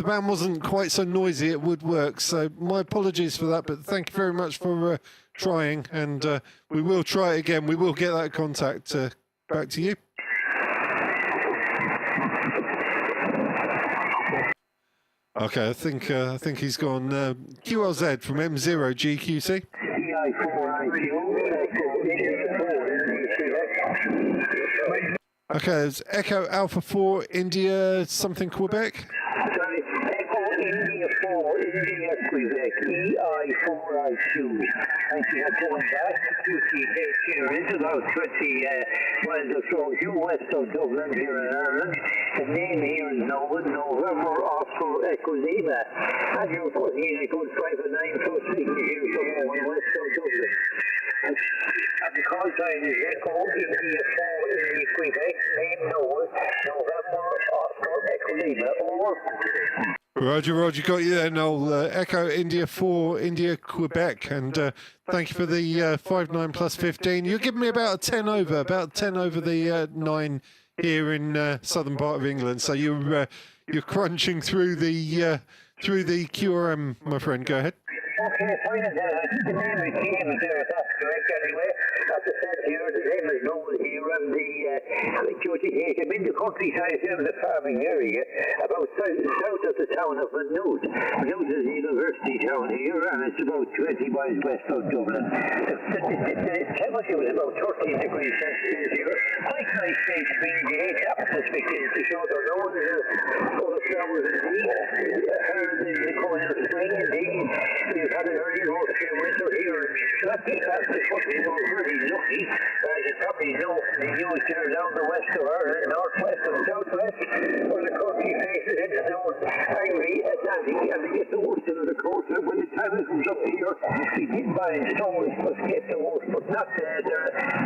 band wasn't quite so noisy, it would work. So my apologies for that, but thank you very much for trying, and we will try it again. We will get that contact back to you. Okay, I think he's gone QLZ from M0 GQC. Okay, there's Echo Alpha 4 India something Quebec. Sorry, Echo India 4 India Quebec EI4I2. Thank you for coming back. 58 kilometres, about 20 miles or so due west of Dublin here in Ireland. The name here is November Oscar Echo Lima. And you're putting in a good 5 and 9 plus 60 here somewhere west of Dublin. And the call sign is Echo India 4 India Quebec. Name November Oscar Echo Lima. Over. Roger, got you there, Noel. Echo India 4 India Quebec, and thank you for the 5-9 plus 15. You're giving me about 10 over the 9 here in southern part of England. So you're crunching through the QRM, my friend. Go ahead. Okay, fine. I think the name of the team is there. That's correct anyway. As I said here, the name is Noel here, and the duty here. I'm in the countryside here in the farming area, about south of the town of Maynooth. Maynooth is a university town here, and it's about 20 miles west of Dublin. The temperature was about 13 degrees Celsius here. Quite nice day to be in the atmosphere to show the road full of flowers indeed. The corner of spring indeed. We've had an early road through winter here. Not because the country was really lucky. As you probably know, the news here down the west of Ireland, northwest and southwest, where the country faces into the angry Atlantic, and they get the worst of the coast. And when the time comes up here, we did buy stones, but get the worst, but not there.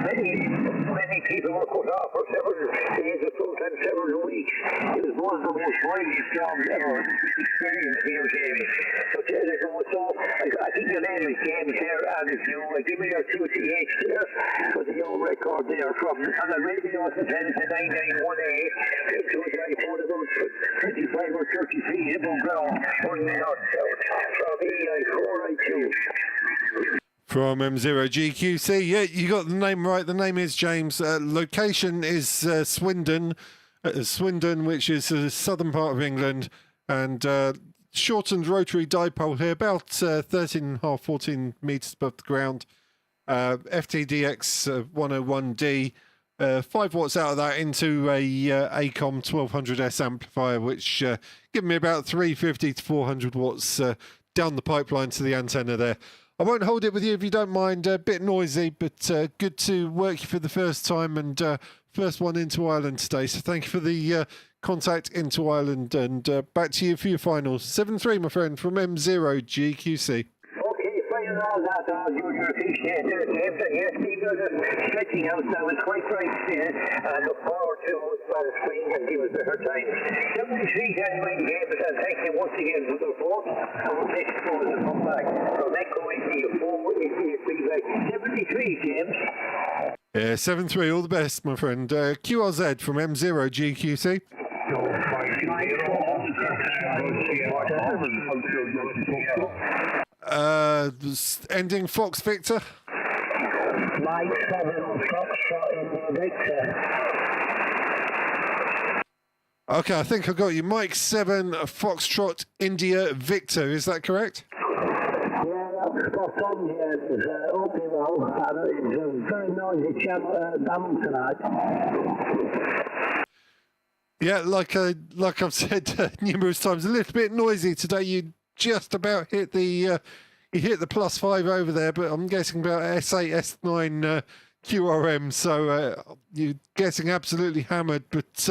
Many people were cut off for several days or sometimes several weeks. It was one of the most violent storms ever experienced here, Jamie. So there they go. So I think your name is James here, and if you give me your QTH there for the old record there from on the radio, it's 10 to 9918, to a guy for about 25 or 30 feet above ground, running north south from EI4I2. From M0 GQC, yeah, you got the name right. The name is James. Location is Swindon, which is the southern part of England, and shortened rotary dipole here, about 13.5, 14 metres above the ground. FTDX 101D, 5 watts out of that into a ACOM 1200S amplifier, which give me about 350 to 400 watts down the pipeline to the antenna there. I won't hold it with you if you don't mind. A bit noisy, but good to work you for the first time, and first one into Ireland today. So thank you for the contact into Ireland, and back to you for your finals. 7-3, my friend, from M0 GQC. Okay, fine, all that, all junior Yeah, yes, keep stretching out now. It's quite right still. Look forward to the screen and give us her time. 73 January game, but thank you once again for the vote. And we'll take it forward to come back. So that going to you forward, you see a feedback. 73, James. Yeah, 7-3, all the best, my friend. QRZ from M0 GQC. Ending Fox Victor. Mike 7 Foxtrot in Victor. Okay, I think I got you. Mike 7 Foxtrot India Victor, is that correct? Yeah, that's spot on, James. Hope you well. It's a very noisy band tonight. Yeah, like I've said numerous times, a little bit noisy today. You just about hit the +5 over there, but I'm guessing about S8, S9 QRM, so you're getting absolutely hammered. But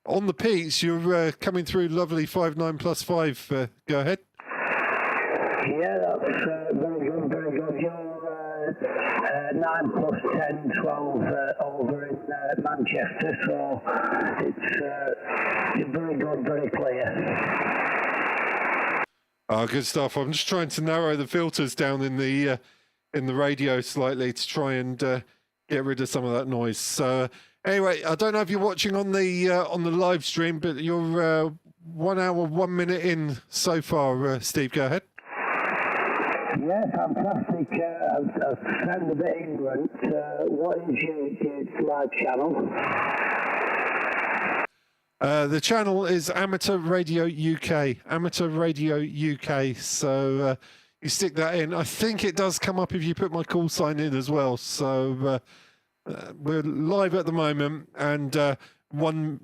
on the peaks, you're coming through lovely 5.9 +5. Go ahead. Yeah, that's very good, very good. You're 9 + 10, 12 over in Manchester, so it's very good, very clear. Oh, good stuff. I'm just trying to narrow the filters down in the radio slightly to try and get rid of some of that noise. So anyway, I don't know if you're watching on the live stream, but you're 1 hour 1 minute in so far. Steve, go ahead. Yeah, fantastic. I've found a bit ignorant. What is your live channel? The channel is Amateur Radio UK. Amateur Radio UK. So you stick that in. I think it does come up if you put my call sign in as well. So we're live at the moment, and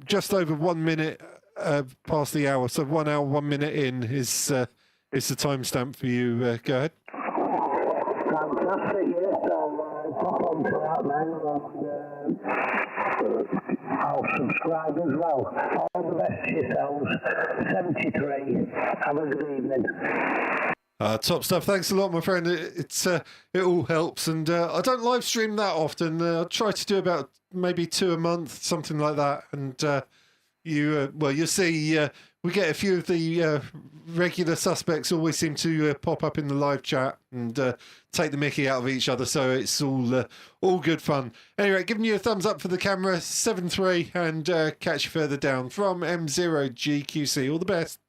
just over 1 minute past the hour. So 1 hour 1 minute in is the timestamp for you. Go ahead. Fantastic, yes. I'll pop on to that now, and I'll subscribe as well. All the best to yourselves. 73. Have a good evening. Top stuff. Thanks a lot, my friend. It all helps, and I don't live stream that often. I try to do about maybe 2 a month, something like that. And you'll see. We get a few of the regular suspects always seem to pop up in the live chat and take the mickey out of each other, so it's all good fun. Anyway, giving you a thumbs up for the camera, 7-3, and catch you further down from M0 GQC. All the best.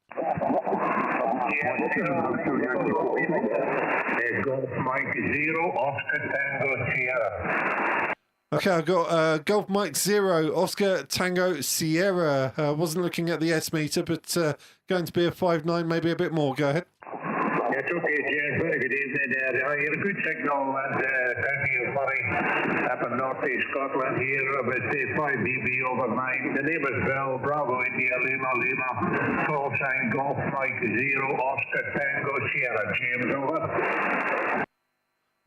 Golf Mike 0 Oscar Tango Sierra. Okay, I've got Golf Mike 0 Oscar Tango Sierra. Wasn't looking at the S meter, but going to be a 5.9, maybe a bit more. Go ahead. It's okay, James. Very good evening. I had a good signal and County of Murray up in North East Scotland here, about 5 dB over 9. The name is Bill, Bravo India, Lima, call sign Golf Mike 0 Oscar Tango Sierra. James, over.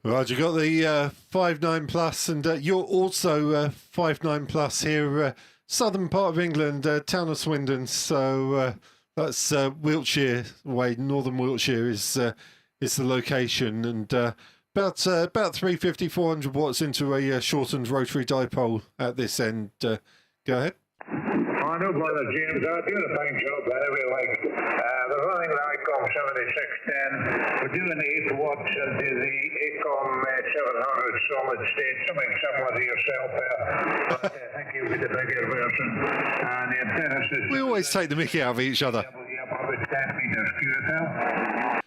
Right, you got the 5.9 plus, and you're also 5.9 plus here, southern part of England, town of Swindon. So that's Wiltshire way. Northern Wiltshire is the location, and about 350, 400 watts into a shortened rotary dipole at this end. Go ahead. Oh, no bother, James. I do a fine job anyway. The running the ICOM 7610. We're doing the 8 watts into the ICOM 700 solid state. Something similar to yourself there. But I think you'll be the bigger version. And the antenna system. We always take the mickey out of each other. About 10 meters QSL.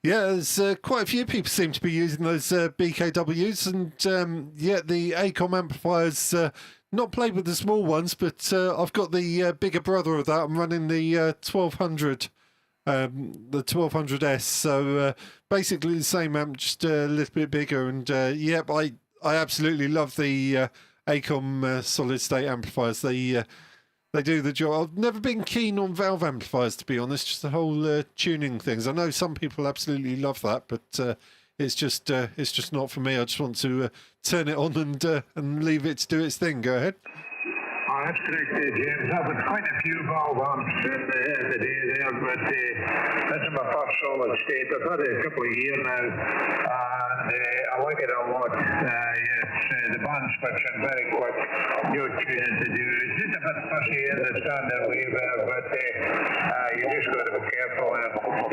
Yeah, there's quite a few people seem to be using those BKWs, and yeah, the ACOM amplifiers. Not played with the small ones, but I've got the bigger brother of that. I'm running the 1200, the 1200S. So basically the same amp, just a little bit bigger. And yep, I absolutely love the ACOM solid state amplifiers. They do the job. I've never been keen on valve amplifiers, to be honest. Just the whole tuning things. I know some people absolutely love that, but it's just not for me. I just want to turn it on and leave it to do its thing. Go ahead. that's correct, James. I've got quite a few valve amps in the day there, but this is my first solid state. I've had it a couple of years now, and I like it a lot. The band switching very quick, no tuning to do. It's just a bit fussy in the standard wave, but you just got to be careful.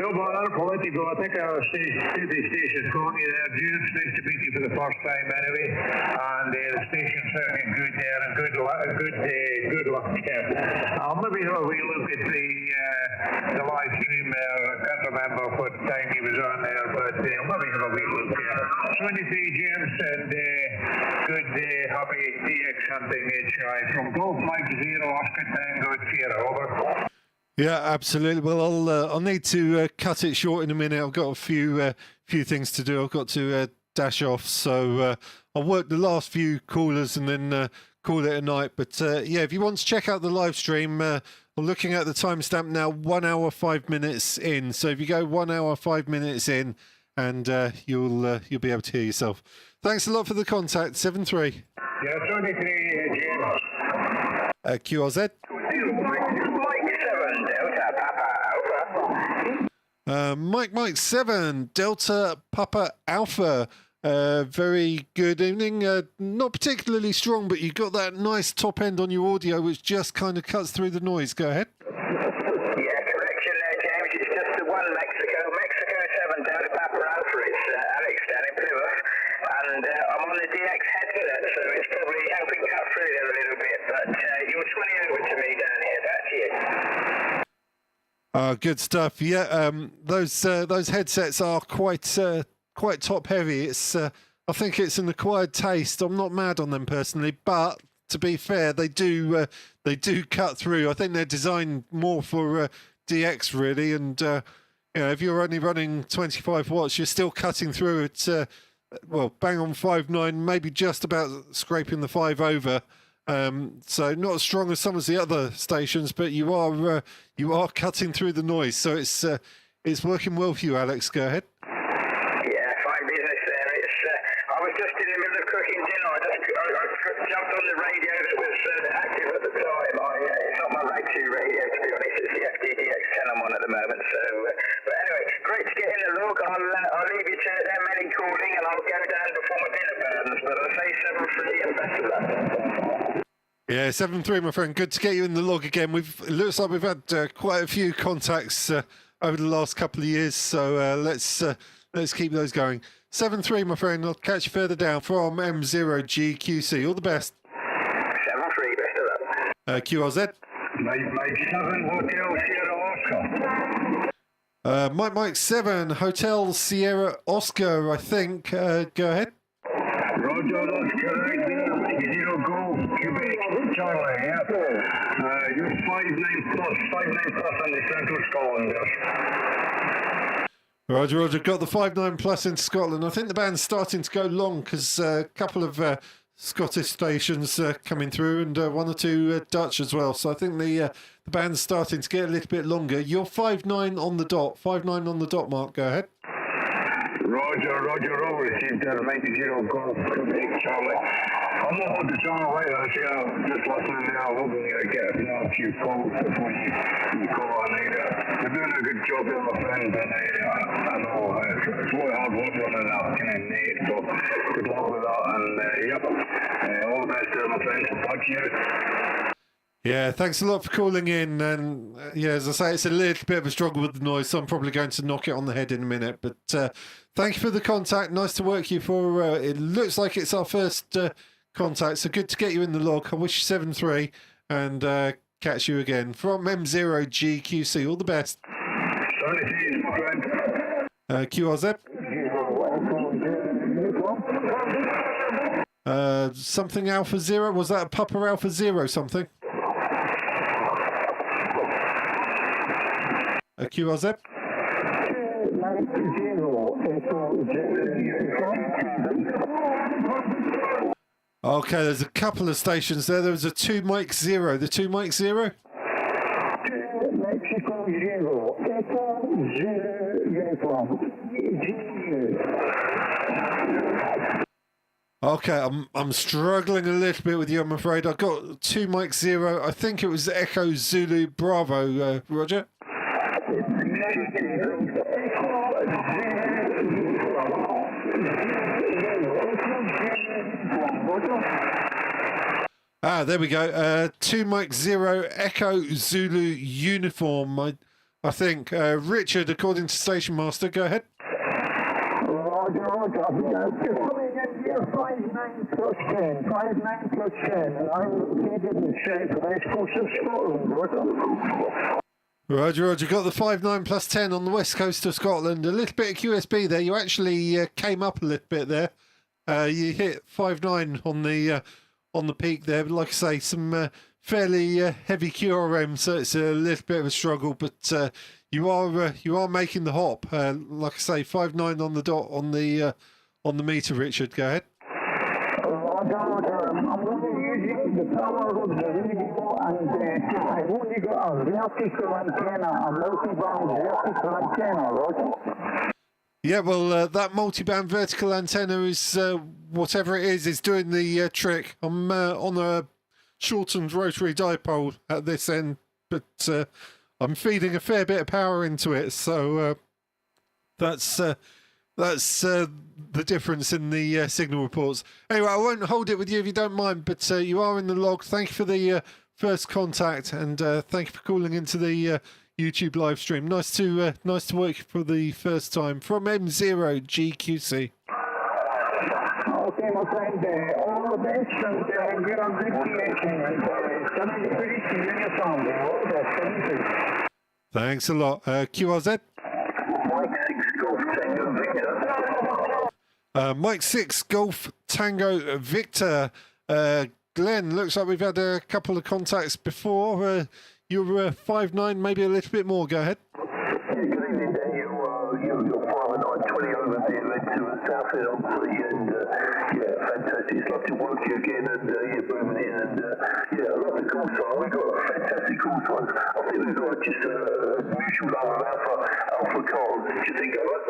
No bother, political. I think I'll stay the station calling you there, James. Nice to meet you for the first time anyway. And the station's certainly good there, and good luck, Kev. I'll maybe have a wee look at the live stream there. I can't remember what time he was on there, but I'll maybe have a wee look there. So anything, James, and good happy DX hunting HI from Golf Mike 0 Oscar Tango Sierra, over. Yeah, absolutely. Well, I'll need to cut it short in a minute. I've got a few things to do. I've got to dash off, so I'll work the last few callers and then call it a night. But yeah, if you want to check out the live stream, I'm looking at the timestamp now, 1 hour 5 minutes in. So if you go 1 hour 5 minutes in, and you'll be able to hear yourself. Thanks a lot for the contact. 73. Yeah, 23, James. QRZ. Mike 7 Delta Papa Alpha. Very good evening. Not particularly strong, but you got that nice top end on your audio, which just kind of cuts through the noise. Go ahead. Yeah, correction there, James. It's just the one Mexico 7 Delta Papa Alpha. It's Alex down in Plymouth, and I'm on the DX headset, so it's probably helping cut through there a little bit. But you're 20 over to me down here. That's you. Good stuff. Yeah, those headsets are quite top heavy. It's I think it's an acquired taste. I'm not mad on them personally, but to be fair, they do cut through. I think they're designed more for DX really, and if you're only running 25 watts, you're still cutting through at bang on 5.9, maybe just about scraping the 5 over. So not as strong as some of the other stations, but you are cutting through the noise. So it's working well for you, Alex. Go ahead. Yeah, fine business there. I was just in the middle of cooking dinner. I jumped on the radio that was active at the time. It's not my Rag 2 radio, to be honest. It's the FDDX10 I'm on at the moment. So, but anyway, great to get in the log. I'll leave you to it there, many calling, and I'll go down before my dinner burns. But I'll say 7-3 and best of luck. Yeah, 7-3, my friend. Good to get you in the log again. It looks like we've had quite a few contacts over the last couple of years, so let's keep those going. 7-3, my friend. I'll catch you further down from M0GQC. All the best. 7-3, best of luck. QRZ. Mike 7 Hotel Sierra Oscar. Mike 7 Hotel Sierra Oscar, I think. Go ahead. Roger, that's correct. 0 Golf Quebec Charlie. Yeah. You're 5-9 plus on the Central Scotland. Roger. Got the 5.9 plus in Scotland. I think the band's starting to go long because a couple of Scottish stations coming through and 1 or 2 Dutch as well. So I think the band's starting to get a little bit longer. You're 5.9 on the dot. 5.9 on the dot, Mark. Go ahead. Roger, all received 90 Golf Quebec Charlie. I'm not on the channel right actually. I'm just listening now, hoping I get a few calls before you call on. You're doing a good job here, my friend, and I know it's really hard work running that kind of net, so good luck with that, and all the best to my friends. Thank you. Yeah, thanks a lot for calling in. And yeah, as I say, it's a little bit of a struggle with the noise, so I'm probably going to knock it on the head in a minute. But thank you for the contact. Nice to work you for. It looks like it's our first contact, so good to get you in the log. I wish you 7-3 and catch you again from M0GQC. All the best. QRZ. Something Alpha Zero. Was that a Papa Alpha Zero something? QRZ. Okay, there's a couple of stations there. There was a 2 Mike 0. The 2 Mike 0? Mexico 0. Echo 0 uniform. Okay, I'm struggling a little bit with you, I'm afraid. I got 2 Mike 0. I think it was Echo Zulu Bravo, Roger. Ah, there we go. 2 Mike 0 Echo Zulu uniform. I think Richard, according to Station Master, go ahead. Roger. Just coming in here, 59 plus 10. 59 plus 10. And I'm located in the West Coast of Scotland, Roger. Roger. Got the 59 plus 10 on the west coast of Scotland. A little bit of QSB there. You actually came up a little bit there. You hit 59 on the peak there. But like I say, some fairly heavy QRM, so it's a little bit of a struggle. But you are making the hop. Like I say, 59 on the dot on the meter. Richard, go ahead. Roger. I'm going to use the power of the radio, and I've only got a vertical antenna, a multi-band vertical antenna, Roger. Yeah, well, that multi-band vertical antenna is whatever it is doing the trick. I'm on a shortened rotary dipole at this end, but I'm feeding a fair bit of power into it, so that's the difference in the signal reports. Anyway, I won't hold it with you if you don't mind, but you are in the log. Thank you for the first contact, and thank you for calling into the YouTube live stream. Nice to work for the first time from M0GQC. Okay, my friend, all the best, and we're on good connection, and something pretty to uniform. All the best, thank you. Thanks a lot. QRZ? Mike 6 Golf Tango Victor. Glenn, looks like we've had a couple of contacts before. You're 5'9", maybe a little bit more. Go ahead. Yeah, good evening, Dan. You're 5'9", 20 over there, led to a south end on 3, and yeah, fantastic. It's lovely to work you again, and you're booming in, and yeah, I love the call sign. We've got a fantastic call sign. I think we've got just a mutual love of Alpha Cars. What do you think of it?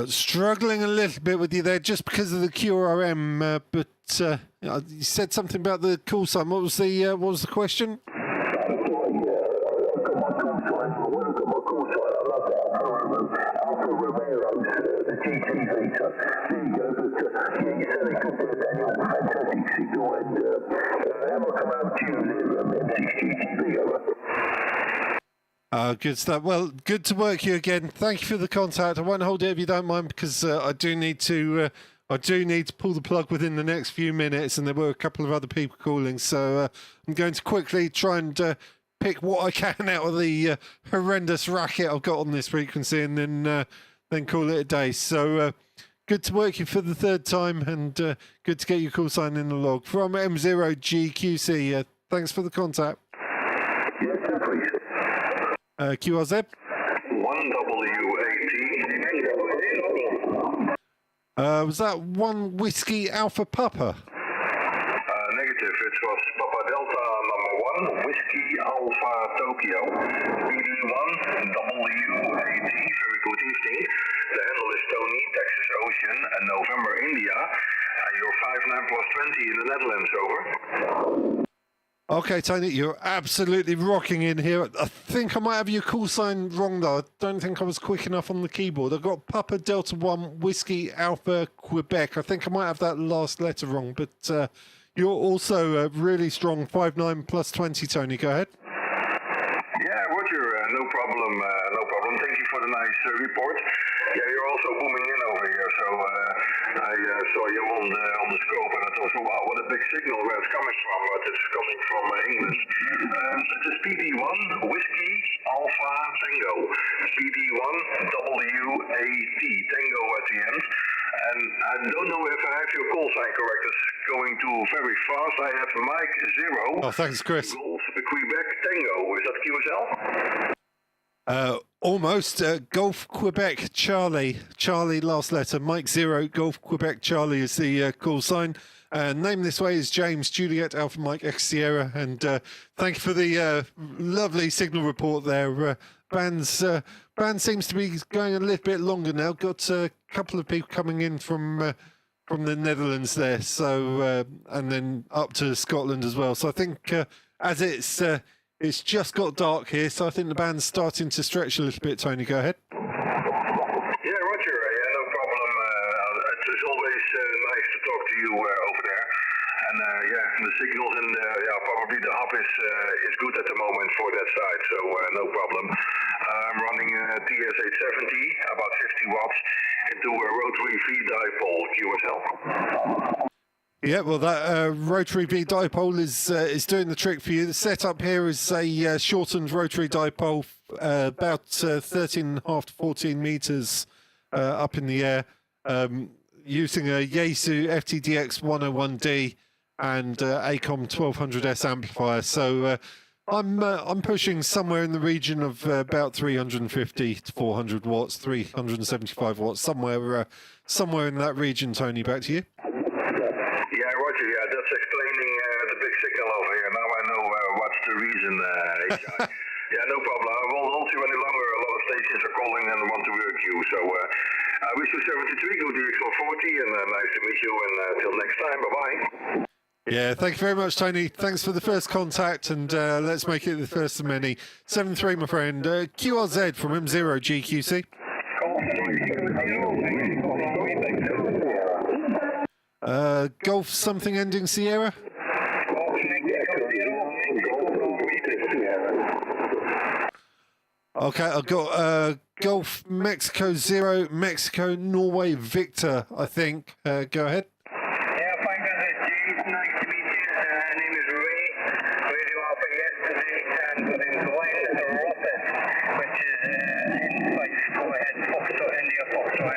Struggling a little bit with you there just because of the QRM, but you said something about the call sign. What was the question? I've got my call sign. I've got my call sign. I love that. Alpha Romero's, the GT Vita. There you go. But yeah, you said a good bit, Daniel. Fantastic signal. And how much come out to you there, M6GTV, over? Good stuff. Well, good to work you again. Thank you for the contact. I won't hold it if you don't mind, because I do need to pull the plug within the next few minutes, and there were a couple of other people calling, so I'm going to quickly try and pick what I can out of the horrendous racket I've got on this frequency, and then call it a day. So good to work you for the third time, and good to get your call sign in the log from M0GQC. Thanks for the contact. Yes, please. QRZ? 1WAT. Was that 1 Whiskey Alpha Papa? Negative. It was Papa Delta number 1, Whiskey Alpha Tokyo, BD1, WAT. Very good evening. The handle is Tony, Texas Ocean, and November India. And you're 5'9" plus 20 in the Netherlands, over. Okay, Tony, you're absolutely rocking in here. I think I might have your call sign wrong, though. I don't think I was quick enough on the keyboard. I've got Papa Delta 1 Whiskey Alpha Quebec. I think I might have that last letter wrong, but you're also really strong. 5'9" plus 20, Tony. Go ahead. Yeah, Roger, no problem. Thank you for the nice report. Yeah, you're also booming in over here, so I saw you on the scope, and I thought, wow, what a big signal where it's coming from. It's coming from England. It is PD1 Whiskey Alpha Tango. PD1 WAT, Tango at the end. And I don't know if I have your call sign correct. It's going too very fast. I have Mike 0. Oh, thanks, Chris. Golf Quebec Tango. Is that QSL? Almost. Golf Quebec Charlie. Charlie, last letter. Mike 0. Golf Quebec Charlie is the call sign. Name this way is James Juliet Alpha Mike X Sierra. And thank you for the lovely signal report there. band seems to be going a little bit longer now. Got a couple of people coming in from the Netherlands there, so and then up to Scotland as well. So I think as it's just got dark here, so I think the band's starting to stretch a little bit. Tony, go ahead. Yeah, Roger. Yeah, no problem. It's always nice to talk to you over there. And yeah, the signals and probably the hub is good at the moment for that side, so no problem. I'm running TS870, about 50 watts, into a rotary V-dipole QSL. Yeah, well, that rotary V dipole is doing the trick for you. The setup here is a shortened rotary dipole, about 13.5 to 14 meters up in the air, using a Yaesu FTDX 101D and ACOM 1200S amplifier. So I'm pushing somewhere in the region of about 350 to 400 watts, 375 watts, somewhere in that region. Tony, back to you. Yeah, Roger. Yeah, that's explaining the big signal over here. Now I know what's the reason. Yeah, no problem. I won't hold you any longer. A lot of stations are calling and want to work you. So I wish you 73, go DX140, and nice to meet you. And till next time, bye-bye. Yeah, thank you very much, Tony. Thanks for the first contact, and let's make it the first of many. 7-3, my friend. QRZ from M0 GQC. Golf something ending Sierra. Okay, I've got Golf Mexico 0, Mexico Norway Victor, I think. Go ahead. Yeah, fine, James. Nice to meet you. Name is Ray. Radio Alpha yesterday, and we're in Glen Ruppet, which is in Fife. Go ahead, Foxtrot India, Foxtrot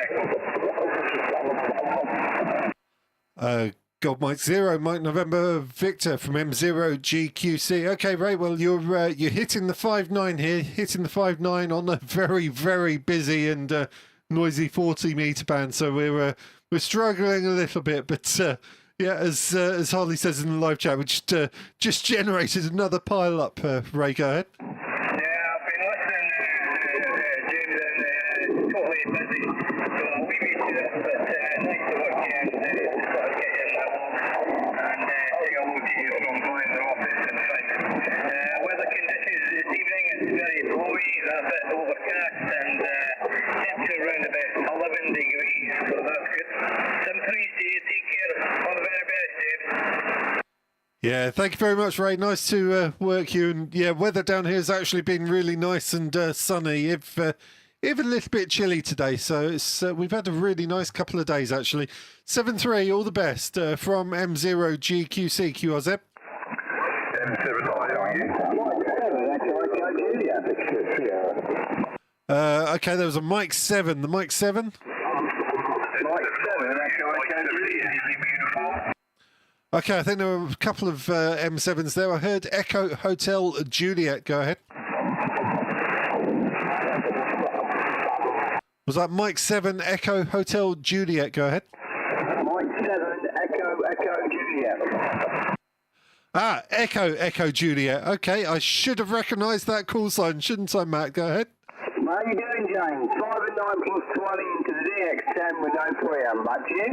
Echo. Gold Mike 0, Mike November Victor from M0 GQC. Okay, Ray, well, you're hitting the 5.9 here, hitting the 5.9 on a very, very busy and noisy 40-meter band. So we're struggling a little bit, but yeah, as Harley says in the live chat, we just generated another pile up. Ray, go ahead. Yeah, I've been listening, James, and totally busy, so I'll leave you to it, but nice to work here and sort of get you and say hello to you from going to the office and Fife. Weather conditions this evening, it's very blowy, a bit overcast, and temperature around about 11 degrees, so that's good. 7-3 to you, take care, all the very best, Dave. Yeah, thank you very much, Ray. Nice to work you. And yeah, weather down here has actually been really nice and sunny, if a little bit chilly today. So it's we've had a really nice couple of days, actually. 7-3, all the best from M0 GQC QRZ. M7, how are you? Okay, there was a Mike 7. The Mike 7? Okay, I think there were a couple of M7s there. I heard Echo Hotel Juliet. Go ahead. Was that Mike 7 Echo Hotel Juliet? Go ahead. Mike 7 Echo Juliet. Ah, Echo Juliet. Okay, I should have recognised that call sign, shouldn't I, Matt? Go ahead. How are you doing, James? 5 and 9 plus 20 into the DX10 with no preamp. Back to you.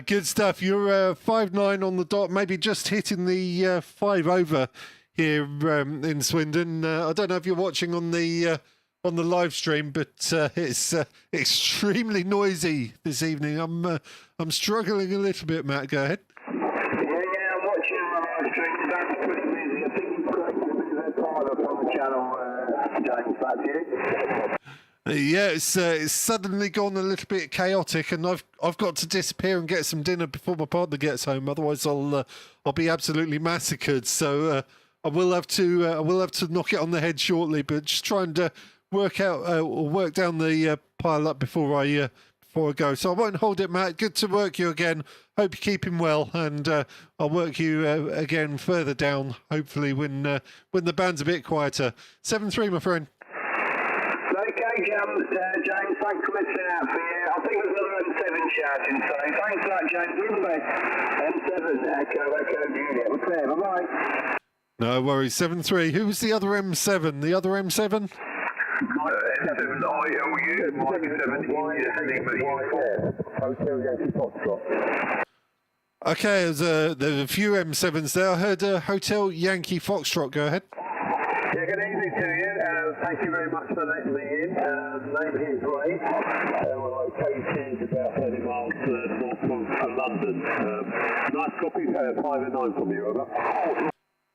Good stuff. You're 5.9 on the dot, maybe just hitting the 5 over here in Swindon. I don't know if you're watching on the live stream, but it's extremely noisy this evening. I'm struggling a little bit, Matt. Go ahead. Yeah, I'm watching the live stream. That's pretty busy. I think you've got a bit of a pile up on the channel, James. Back to you. Yeah, it's suddenly gone a little bit chaotic, and I've got to disappear and get some dinner before my partner gets home. Otherwise, I'll be absolutely massacred. So I will have to knock it on the head shortly. But just try and work down the pile up before I go. So I won't hold it, Matt. Good to work you again. Hope you're keeping well, and I'll work you again further down. Hopefully, when the band's a bit quieter. 7-3, my friend. Okay, James, thanks for listening out for you. I think there's another M7 shouting, so thanks for that, James. All the best. M7 Echo Juliet. Okay, bye-bye. No worries. 7-3. Who was the other M7? The other M7? N7ILU, Mike 7 India Lima. Hotel Yankee Foxtrot. Okay, there's a few M7s there. I heard Hotel Yankee Foxtrot. Go ahead. Yeah, good evening to you. Thank you very much for letting me in. Name here is Ray. We're located about 30 miles north of London. Nice copy, 5 and 9 from you, over.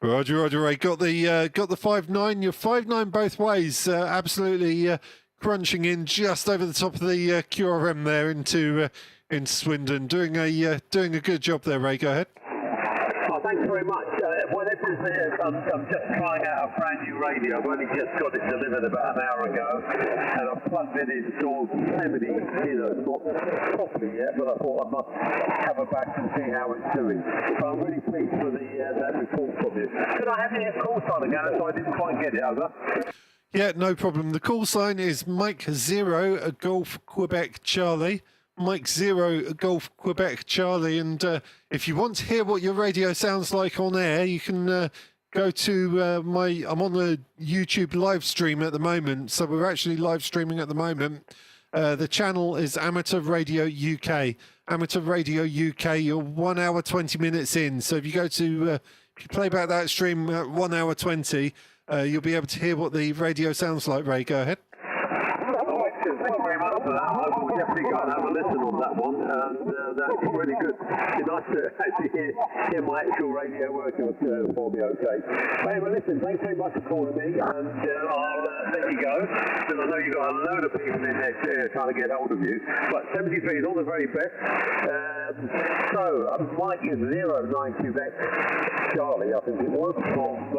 Roger, Ray. Got the 5.9. You're 5.9 both ways. Absolutely crunching in just over the top of the QRM there into Swindon. Doing a good job there, Ray. Go ahead. Oh, thanks very much. Well, this is I'm just trying out a brand new radio. I've only just got it delivered about an hour ago, and I've plugged it in sort of semi, not properly yet, but I thought I must have a back and see how it's doing. So I'm really pleased for that report from you. Could I have your call sign again? So I didn't quite get it, over. Yeah, no problem. The call sign is Mike 0 Golf Quebec Charlie. Mike 0 Golf Quebec Charlie, and if you want to hear what your radio sounds like on air, you can go to I'm on the YouTube live stream at the moment, so we're actually live streaming at the moment. The channel is Amateur Radio UK. Amateur Radio UK, you're 1 hour 20 minutes in, so if you go to if you play back that stream at 1 hour 20, you'll be able to hear what the radio sounds like. Ray, go ahead. Thank you very much for that. I will definitely go and have a listen on that one, and that's really good. It's nice to actually hear my actual radio working for me, okay. Anyway, listen, thanks very much for calling me, and I'll let you go, because I know you've got a load of people in there trying to get hold of you, but 73 is all the very best. So, Mike is 09 Quebec Charlie, I think it was, from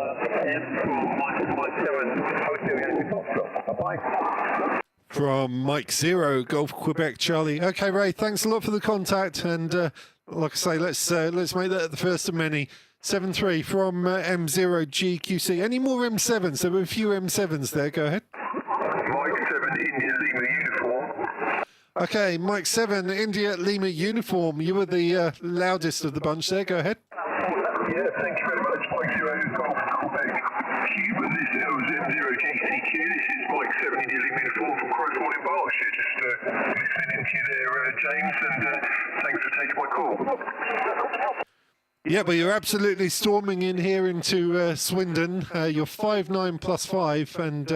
Mike 7 Hotel Yankee Foxtrot. Bye. From Mike 0 Golf Quebec Charlie. Okay, Ray, thanks a lot for the contact, and like I say, let's make that the first of many. 7-3 from M0 GQC. Any more M7s? There were a few M7s there. Go ahead. Mike 7 India Lima uniform. Okay, Mike 7 India Lima uniform. You were the loudest of the bunch there. Go ahead. Yeah, thank you very much, Mike 0 Golf Quebec Cuba. This is M0 GCQ. This is Mike 7 India Lima uniform from Crowthorne in Berkshire. Just listening into you there, James, and thanks for taking my call. Yeah, but you're absolutely storming in here into Swindon. You're 5.9 plus 5, and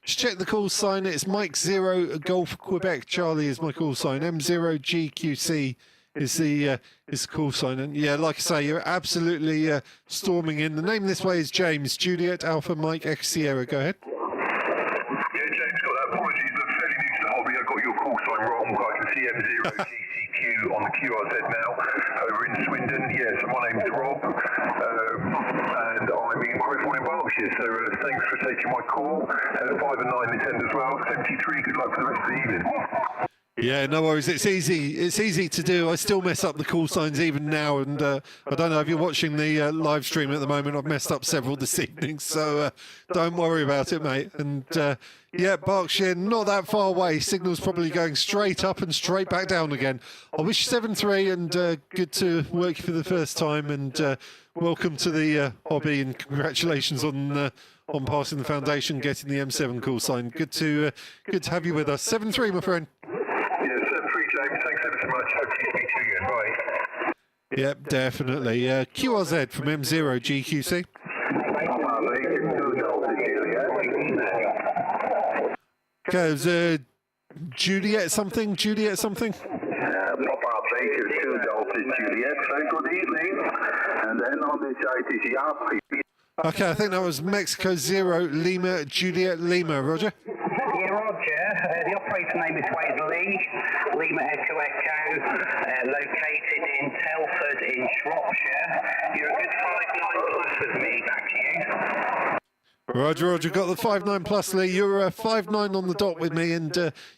just check the call sign. It's Mike 0 Golf Quebec Charlie is my call sign. M0 GQC is the call sign, and yeah, like I say, you're absolutely storming in. The name this way is James Juliet Alpha Mike X Sierra. Go ahead. Yeah, James, got that. Apologies, I'm fairly new to the hobby. I got your call sign wrong, but I can see M0 GCQ on the QRZ now over in Swindon. Yeah, so my name's Rob, and I'm in Crowthorne in Berkshire. So thanks for taking my call. 5 and 9 this end as well. 73. Good luck for the rest of the evening. Yeah, no worries. It's easy. It's easy to do. I still mess up the call signs even now, and I don't know if you're watching the live stream at the moment. I've messed up several this evening, so don't worry about it, mate. And yeah, Berkshire, not that far away. Signal's probably going straight up and straight back down again. I wish 7-3, and good to work you for the first time, and welcome to the hobby, and congratulations on passing the foundation, getting the M7 call sign. Good to have you with us. 7-3, my friend. James, thanks ever so much. Hope to speak to you again. Bye. Yep, definitely. QRZ from M0 GQC. Okay, was Juliet something? Papa Baker 2 Delta Juliet. Very good evening. And then on this side is Yapi. Okay, I think that was Mexico 0 Lima Juliet Lima. Roger. Yeah, Roger. The operator name is Wade Lee, Lima Echo Echo, located in Telford in Shropshire. You're a good 5.9 plus with me. Back to you. Roger. Got the 5.9 plus, Lee. You're 5.9 on the dot with me, and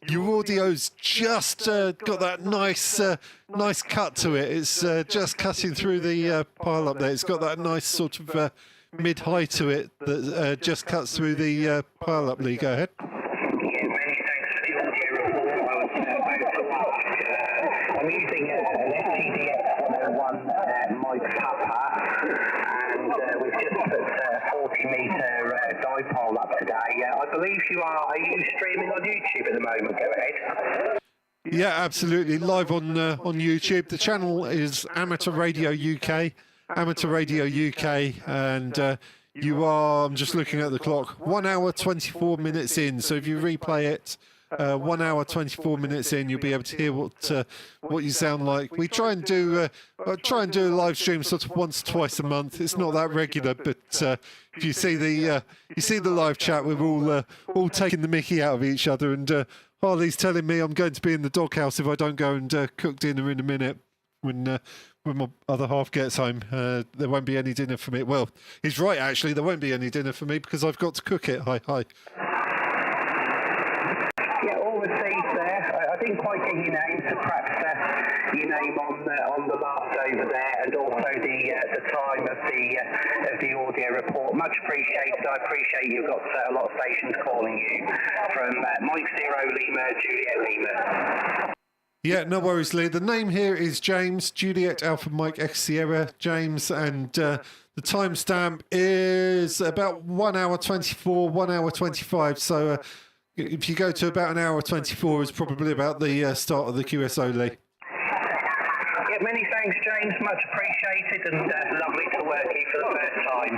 your audio's just got that nice cut to it. It's just cutting through the pile up there. It's got that nice sort of mid-high to it that just cuts through the pile up, Lee. Go ahead. I'm using an FTDX 101 Mike Papa, and we've just put believe you are you streaming on YouTube at the moment? Go ahead. Yeah, absolutely. Live on YouTube. The channel is Amateur Radio UK. Amateur Radio UK, and you are, I'm just looking at the clock, 1 hour 24 minutes in. So if you replay it 1 hour 24 minutes in, you'll be able to hear what you sound like. We try and do a live stream sort of once or twice a month. It's not that regular, but if you see the live chat, we're all taking the mickey out of each other, and Harley's telling me I'm going to be in the doghouse if I don't go and cook dinner in a minute. When my other half gets home, there won't be any dinner for me. Well, he's right, actually. There won't be any dinner for me because I've got to cook it. Hi. Yeah, all received there. I didn't quite get your name, so perhaps your name on the last over there, and also the time of the audio report. Much appreciated. I appreciate you've got a lot of stations calling you from Mike 0 Lima, Juliet Lima. Yeah, no worries, Lee. The name here is James, Juliet Alpha Mike X Sierra, James, and the timestamp is about 1 hour 24, 1 hour 25. So if you go to about an hour 24, it's probably about the start of the QSO, Lee. Yeah, many thanks, James. Much appreciated, and lovely to work here for the first time.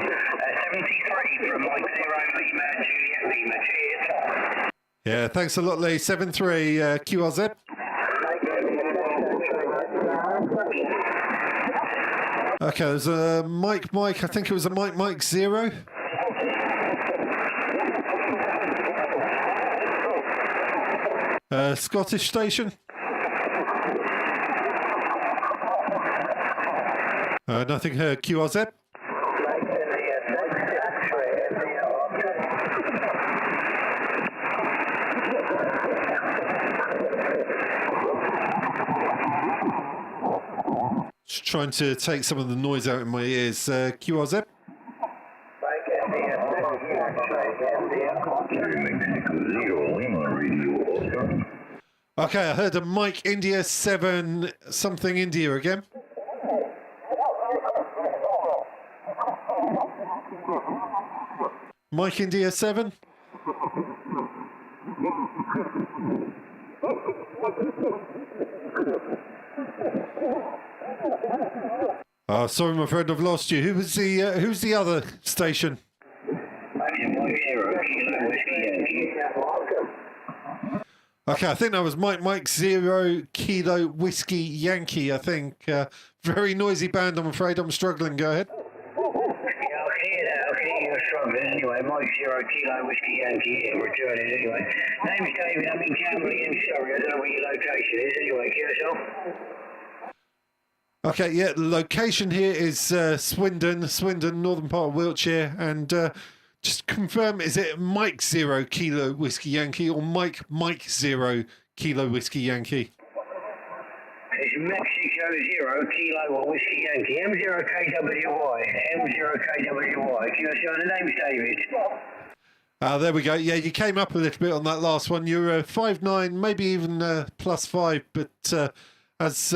73 from Mike 0 Lima, Juliet Lima. Cheers. Yeah, thanks a lot, Lee. 73 QRZ. Okay, there's a Mike. I think it was a Mike 0. Scottish station. Nothing here. QRZ. Just trying to take some of the noise out in my ears. QRZ. Okay, I heard a Mike India 7 something India again. Mike India 7. Oh, sorry, my friend, I've lost you. Who's the other station? Okay, I think that was Mike 0 Kilo Whiskey Yankee, I think. Very noisy band, I'm afraid. I'm struggling. Go ahead. Yeah, I can hear you're struggling anyway. Mike 0 Kilo Whiskey Yankee here, returning anyway. Name's David, I'm in Camberley, and sorry, I don't know where your location is anyway. Yourself? Okay, yeah, the location here is Swindon, northern part of Wiltshire, and just confirm, is it Mike 0 Kilo Whiskey Yankee or Mike 0 Kilo Whiskey Yankee? It's Mexico 0 Kilo or Whiskey Yankee. M0KWY. M0KWY. The name's David. There we go. Yeah, you came up a little bit on that last one. You're 5'9", maybe even +5, but as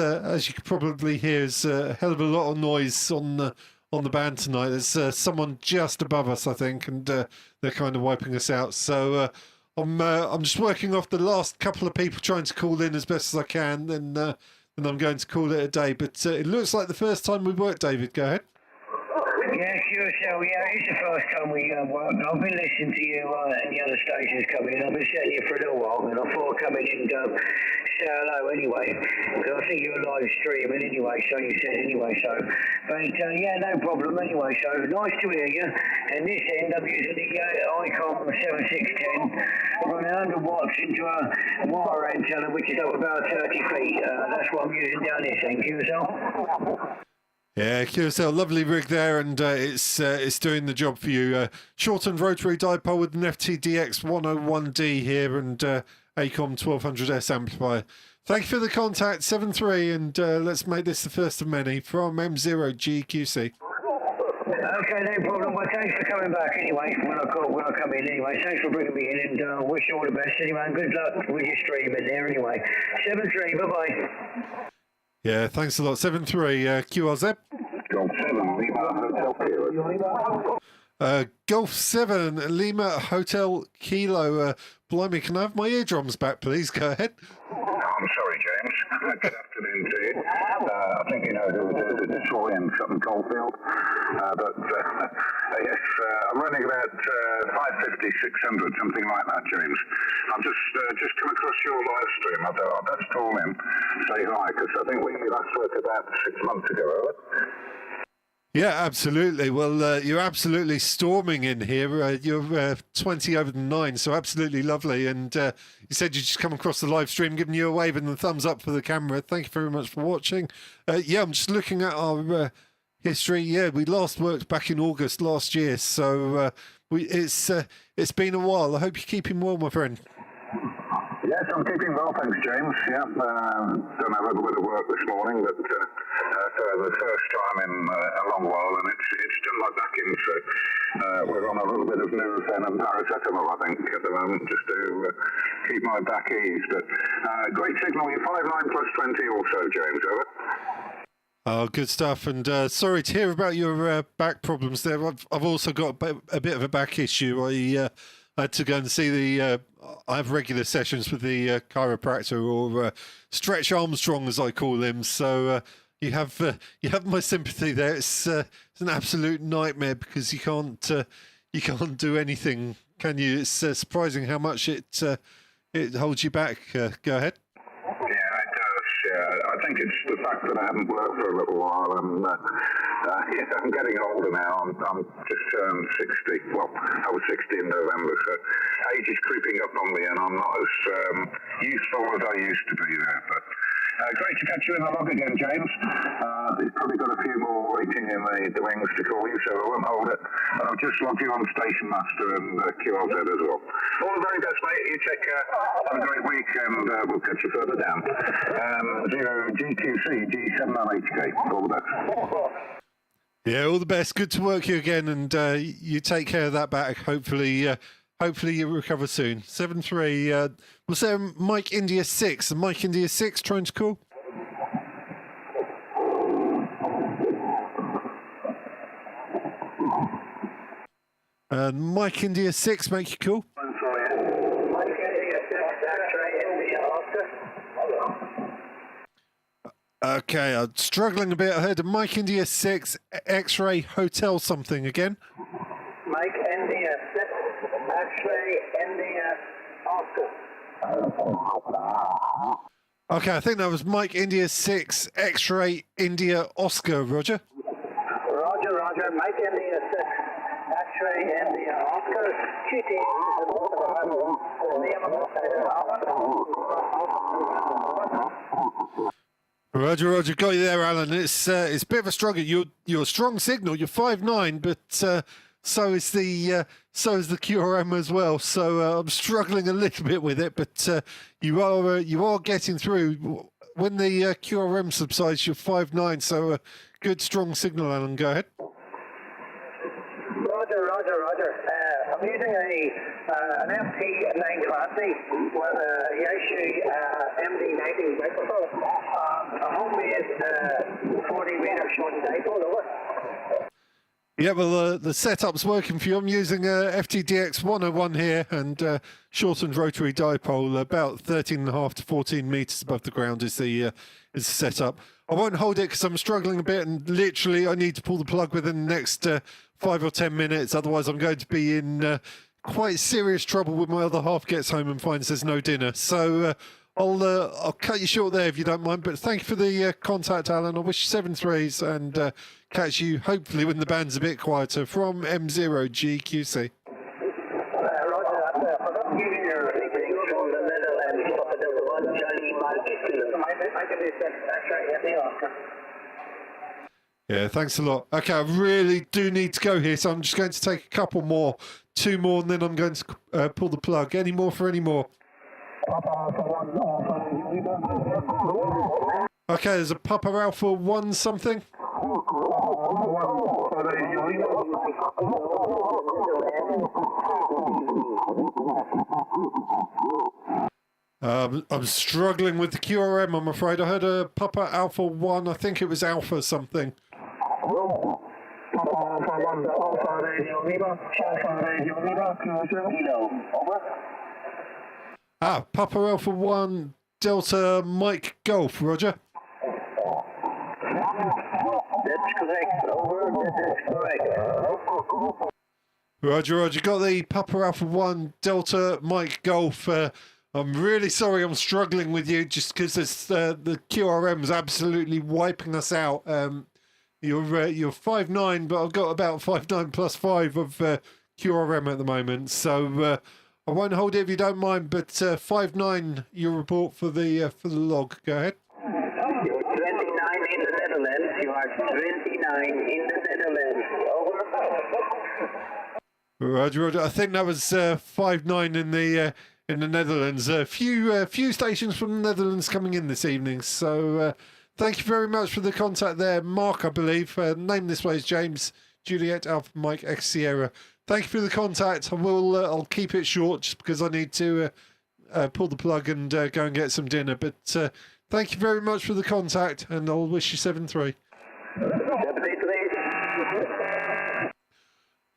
you could probably hear, there's a hell of a lot of noise on the band tonight. There's someone just above us, I think, and they're kind of wiping us out. So I'm just working off the last couple of people trying to call in as best as I can, then I'm going to call it a day. But it looks like the first time we worked, David. Go ahead. Yeah, QSL, yeah, it's the first time we worked. I've been listening to you and the other stations coming in. I've been sitting here for a little while, and I thought I'd come in and say hello anyway, because I think you're live streaming anyway, so you said anyway, so. But yeah, no problem anyway, so nice to hear you. And this end, I'm using the ICOM 7610, running 100 watts into a wire antenna, which is up about 30 feet. That's what I'm using down this end, QSL. Yeah, QSL, lovely rig there, and it's doing the job for you. Shortened rotary dipole with an FTDX 101D here, and ACOM 1200S amplifier. Thank you for the contact, 73, and let's make this the first of many from M0GQC. Okay, no problem. Well, thanks for coming back anyway, when I come in anyway. Thanks for bringing me in, and wish you all the best anyway, and good luck with your streaming there anyway. 73, bye-bye. Yeah, thanks a lot. 73, QRZ. Golf 7, Lima Hotel Kilo. Blimey, can I have my eardrums back, please? Go ahead. I'm sorry, James. Good afternoon to you. I think you know who it is. It's all in Sutton Coldfield. But yes, I'm running about 550, 600, something like that, James. I've just come across your live stream. I thought I'd best call in, say hi, because I think we last spoke about 6 months ago, right? Yeah, absolutely. Well, you're absolutely storming in here. You're 20 over the 9, so absolutely lovely. And you said you just come across the live stream, giving you a wave and the thumbs up for the camera. Thank you very much for watching. Yeah, I'm just looking at our history. Yeah, we last worked back in August last year, so it's been a while. I hope you're keeping well, my friend. Yes, I'm keeping well, thanks, James. Yeah, done a little bit of work this morning, but for the first time in a long while, and it's still my back in, so we're on a little bit of Nurofen and paracetamol, I think, at the moment, just to keep my back eased. But great signal, you're 5'9 plus 20 also, James, over. Oh, good stuff. And sorry to hear about your back problems there. I've also got a bit of a back issue. I had to go and see I have regular sessions with the chiropractor, or Stretch Armstrong, as I call him. So you have my sympathy there. It's an absolute nightmare because you can't do anything, can you? It's surprising how much it holds you back. Go ahead. I think it's the fact that I haven't worked for a little while, and I'm getting older now. I'm just turned 60. Well, I was 60 in November, so age is creeping up on me, and I'm not as useful as I used to be there. But great to catch you in the log again, James. You've probably got a few more waiting in the wings to call you, so I won't hold it. I'll just logged you on Station Master and QLZ as well. All the very best, mate. You take care. Have a great week, and we'll catch you further down. 0 GQC G79HK. All the best. Yeah, all the best. Good to work you again, and you take care of that back. Hopefully you recover soon. 7-3. Was there Mike India 6? Mike India 6 trying to call? Mike India 6, make you call? Mike India 6, X-ray India Oscar. Okay, I'm struggling a bit. I heard Mike India 6, X-ray Hotel something again. Mike India 6, X-ray India Oscar. Okay, I think that was Mike India 6, X-ray India Oscar, Roger. Roger, Mike India 6, X-ray India Oscar, Roger, got you there, Alan. It's a bit of a struggle. You're a strong signal. You're 5'9", but so is the QRM as well. So I'm struggling a little bit with it, but you are getting through. When the QRM subsides, you're 5'9", so good strong signal, Alan. Go ahead. Roger. I'm using an FT920 with a Yaesu MD90 microphone. A homemade 40-meter short dipole, over. Yeah, well, the setup's working for you. I'm using FTDX 101 here, and shortened rotary dipole, about 13.5 to 14 meters above the ground is the setup. I won't hold it because I'm struggling a bit, and literally I need to pull the plug within the next 5 or 10 minutes. Otherwise, I'm going to be in quite serious trouble when my other half gets home and finds there's no dinner. So I'll cut you short there if you don't mind. But thank you for the contact, Alan. I wish you 7 threes, and catch you hopefully when the band's a bit quieter from M0 GQC. Yeah, thanks a lot. Okay, I really do need to go here, so I'm just going to take a couple more, 2 more, and then I'm going to pull the plug. Any more for any more? Okay, there's a Papa Alpha 1 something. I'm struggling with the QRM, I'm afraid. I heard a Papa Alpha 1, I think it was Alpha something. Papa Alpha 1, Alpha Radio Lima, Alpha Radio Lima, Kilo, over. Papa Alpha 1 Delta Mike Golf, Roger. That's correct, over, that's correct. Roger. Got the Papa Alpha 1 Delta Mike Golf. I'm really sorry I'm struggling with you just because the QRM's absolutely wiping us out. You're 5'9", but I've got about 5'9" plus 5 of QRM at the moment. So I won't hold it if you don't mind, but 5'9", your report for the log. Go ahead. You're 29 in the Netherlands. You are 29 in the Netherlands. Over. Roger. I think that was 5'9" in the Netherlands. A few stations from the Netherlands coming in this evening. So thank you very much for the contact there, Mark. I believe name this way is James Juliet Alpha Mike X Sierra. Thank you for the contact. I'll keep it short just because I need to pull the plug and go and get some dinner. But thank you very much for the contact, and I'll wish you 7-3.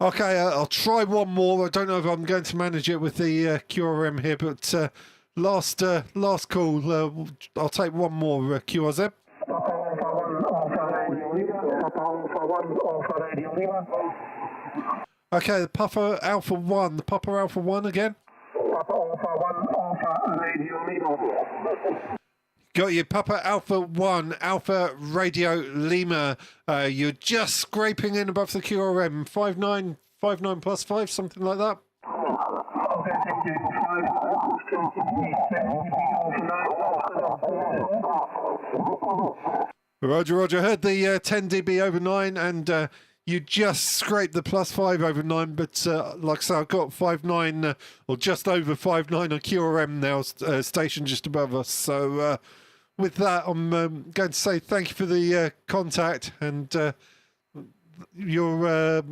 Okay, I'll try one more. I don't know if I'm going to manage it with the QRM here, but last call. I'll take one more QRZ. Okay, the Papa Alpha 1. The Papa Alpha 1 again. Papa Alpha 1 Alpha Radio Lima. Got you, Papa Alpha 1 Alpha Radio Lima. You're just scraping in above the QRM. 5'9" plus 5, something like that. Okay, thank you. Roger. Heard the 10 dB over 9, and you just scraped the plus 5 over 9, but like I say, I've got 5'9", or just over 5'9" on QRM now, stationed just above us. So with that, I'm going to say thank you for the contact, and you're,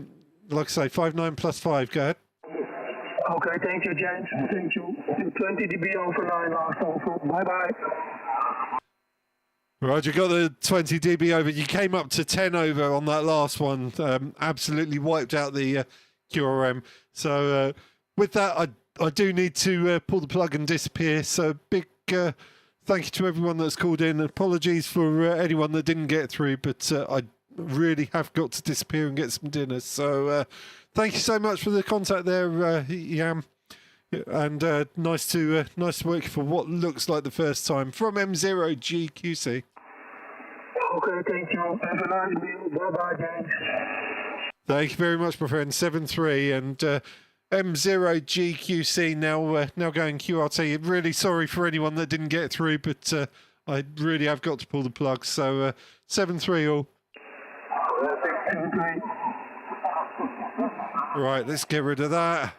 like I say, 5'9" plus 5. Go ahead. Okay, thank you, James. Thank you. 20 dB over 9 last also. Bye-bye. Roger, got the 20 dB over. You came up to 10 over on that last one. Absolutely wiped out the QRM. So with that, I do need to pull the plug and disappear. So big thank you to everyone that's called in. Apologies for anyone that didn't get through, but I really have got to disappear and get some dinner. So thank you so much for the contact there, Yam. And nice to work for what looks like the first time from M0GQC. Okay, thank you. Have a nice meal. Bye-bye, James. Thank you very much, my friend. 7-3 and M0GQC now going QRT. Really sorry for anyone that didn't get through, but I really have got to pull the plug. So 7-3 all. Right, let's get rid of that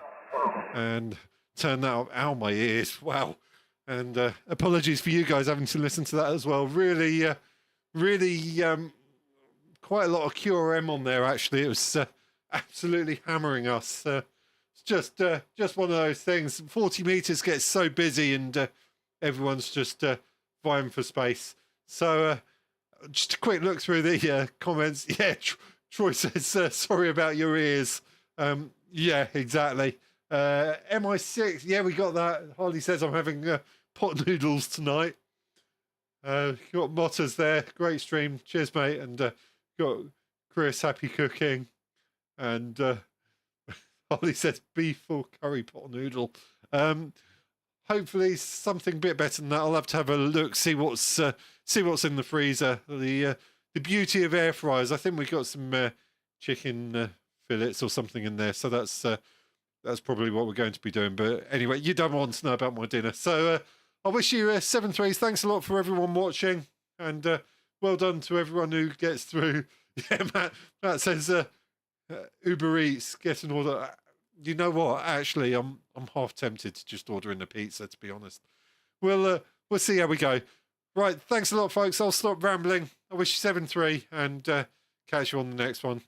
and turn that up. Ow, my ears. Wow. And apologies for you guys having to listen to that as well. Really quite a lot of QRM on there, actually. It was absolutely hammering us. It's just one of those things. 40 meters gets so busy and everyone's just vying for space. So just a quick look through the comments. Yeah, Troy says, sorry about your ears. Yeah, exactly. MI6, yeah, we got that. Harley says I'm having pot noodles tonight. Got Motters there. Great stream. Cheers, mate. And got Chris, happy cooking. And Harley says beef or curry pot noodle. Hopefully something a bit better than that. I'll have to have a look, see what's in the freezer. The beauty of air fryers. I think we've got some chicken fillets or something in there. So that's probably what we're going to be doing. But anyway, you don't want to know about my dinner. So I wish you 7-3s. Thanks a lot for everyone watching. And well done to everyone who gets through. Yeah, Matt says Uber Eats, get an order. You know what? Actually, I'm half tempted to just order in a pizza, to be honest. We'll see how we go. Right, thanks a lot, folks. I'll stop rambling. I wish you 7-3 and catch you on the next one.